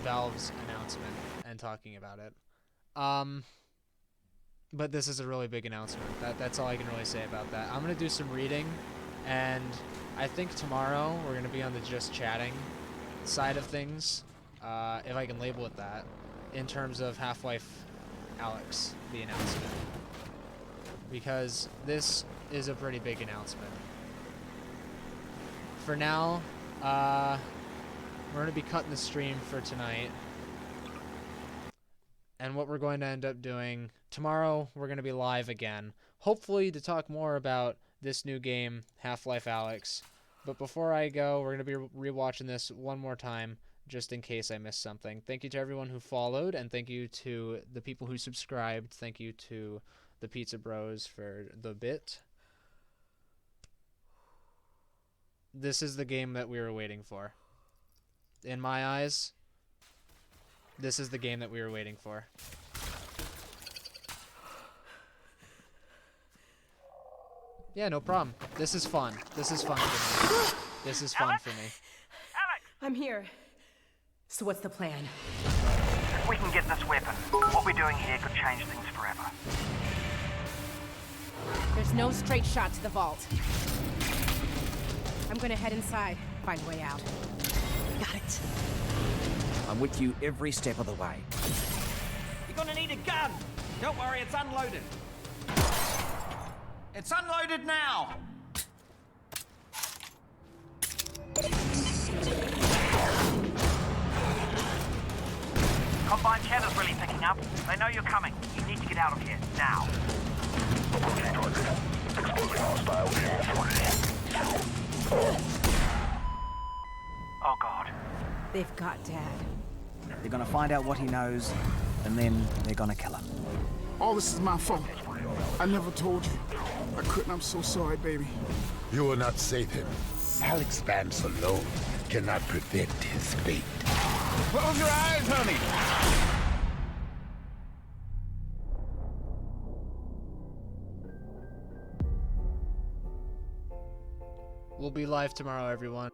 Valve's announcement and talking about it. But this is a really big announcement. That's all I can really say about that. I'm going to do some reading, and I think tomorrow we're going to be on the just chatting side of things, if I can label it that, in terms of Half-Life Alyx, the announcement. Because this is a pretty big announcement. For now, we're going to be cutting the stream for tonight. And what we're going to end up doing tomorrow, we're going to be live again, hopefully to talk more about this new game, Half-Life Alyx. But before I go, we're going to be rewatching this one more time, just in case I missed something. Thank you to everyone who followed, and thank you to the people who subscribed. Thank you to the Pizza Bros for the bit. This is the game that we were waiting for. In my eyes, this is the game that we were waiting for. Yeah, no problem. This is fun. This is fun for me. This is fun for me. I'm here. So what's the plan? If we can get this weapon, what we're doing here could change things forever. There's no straight shot to the vault. I'm gonna head inside, find a way out. Got it. I'm with you every step of the way. You're gonna need a gun! Don't worry, it's unloaded. It's unloaded now! Combine channel's really picking up. They know you're coming. You need to get out of here, now. Oh, God. They've got Dad. They're gonna find out what he knows, and then they're gonna kill him. All this is my fault. I never told you. I couldn't. I'm so sorry, baby. You will not save him. Alyx Vance alone cannot prevent his fate. Close your eyes, honey. We'll be live tomorrow, everyone.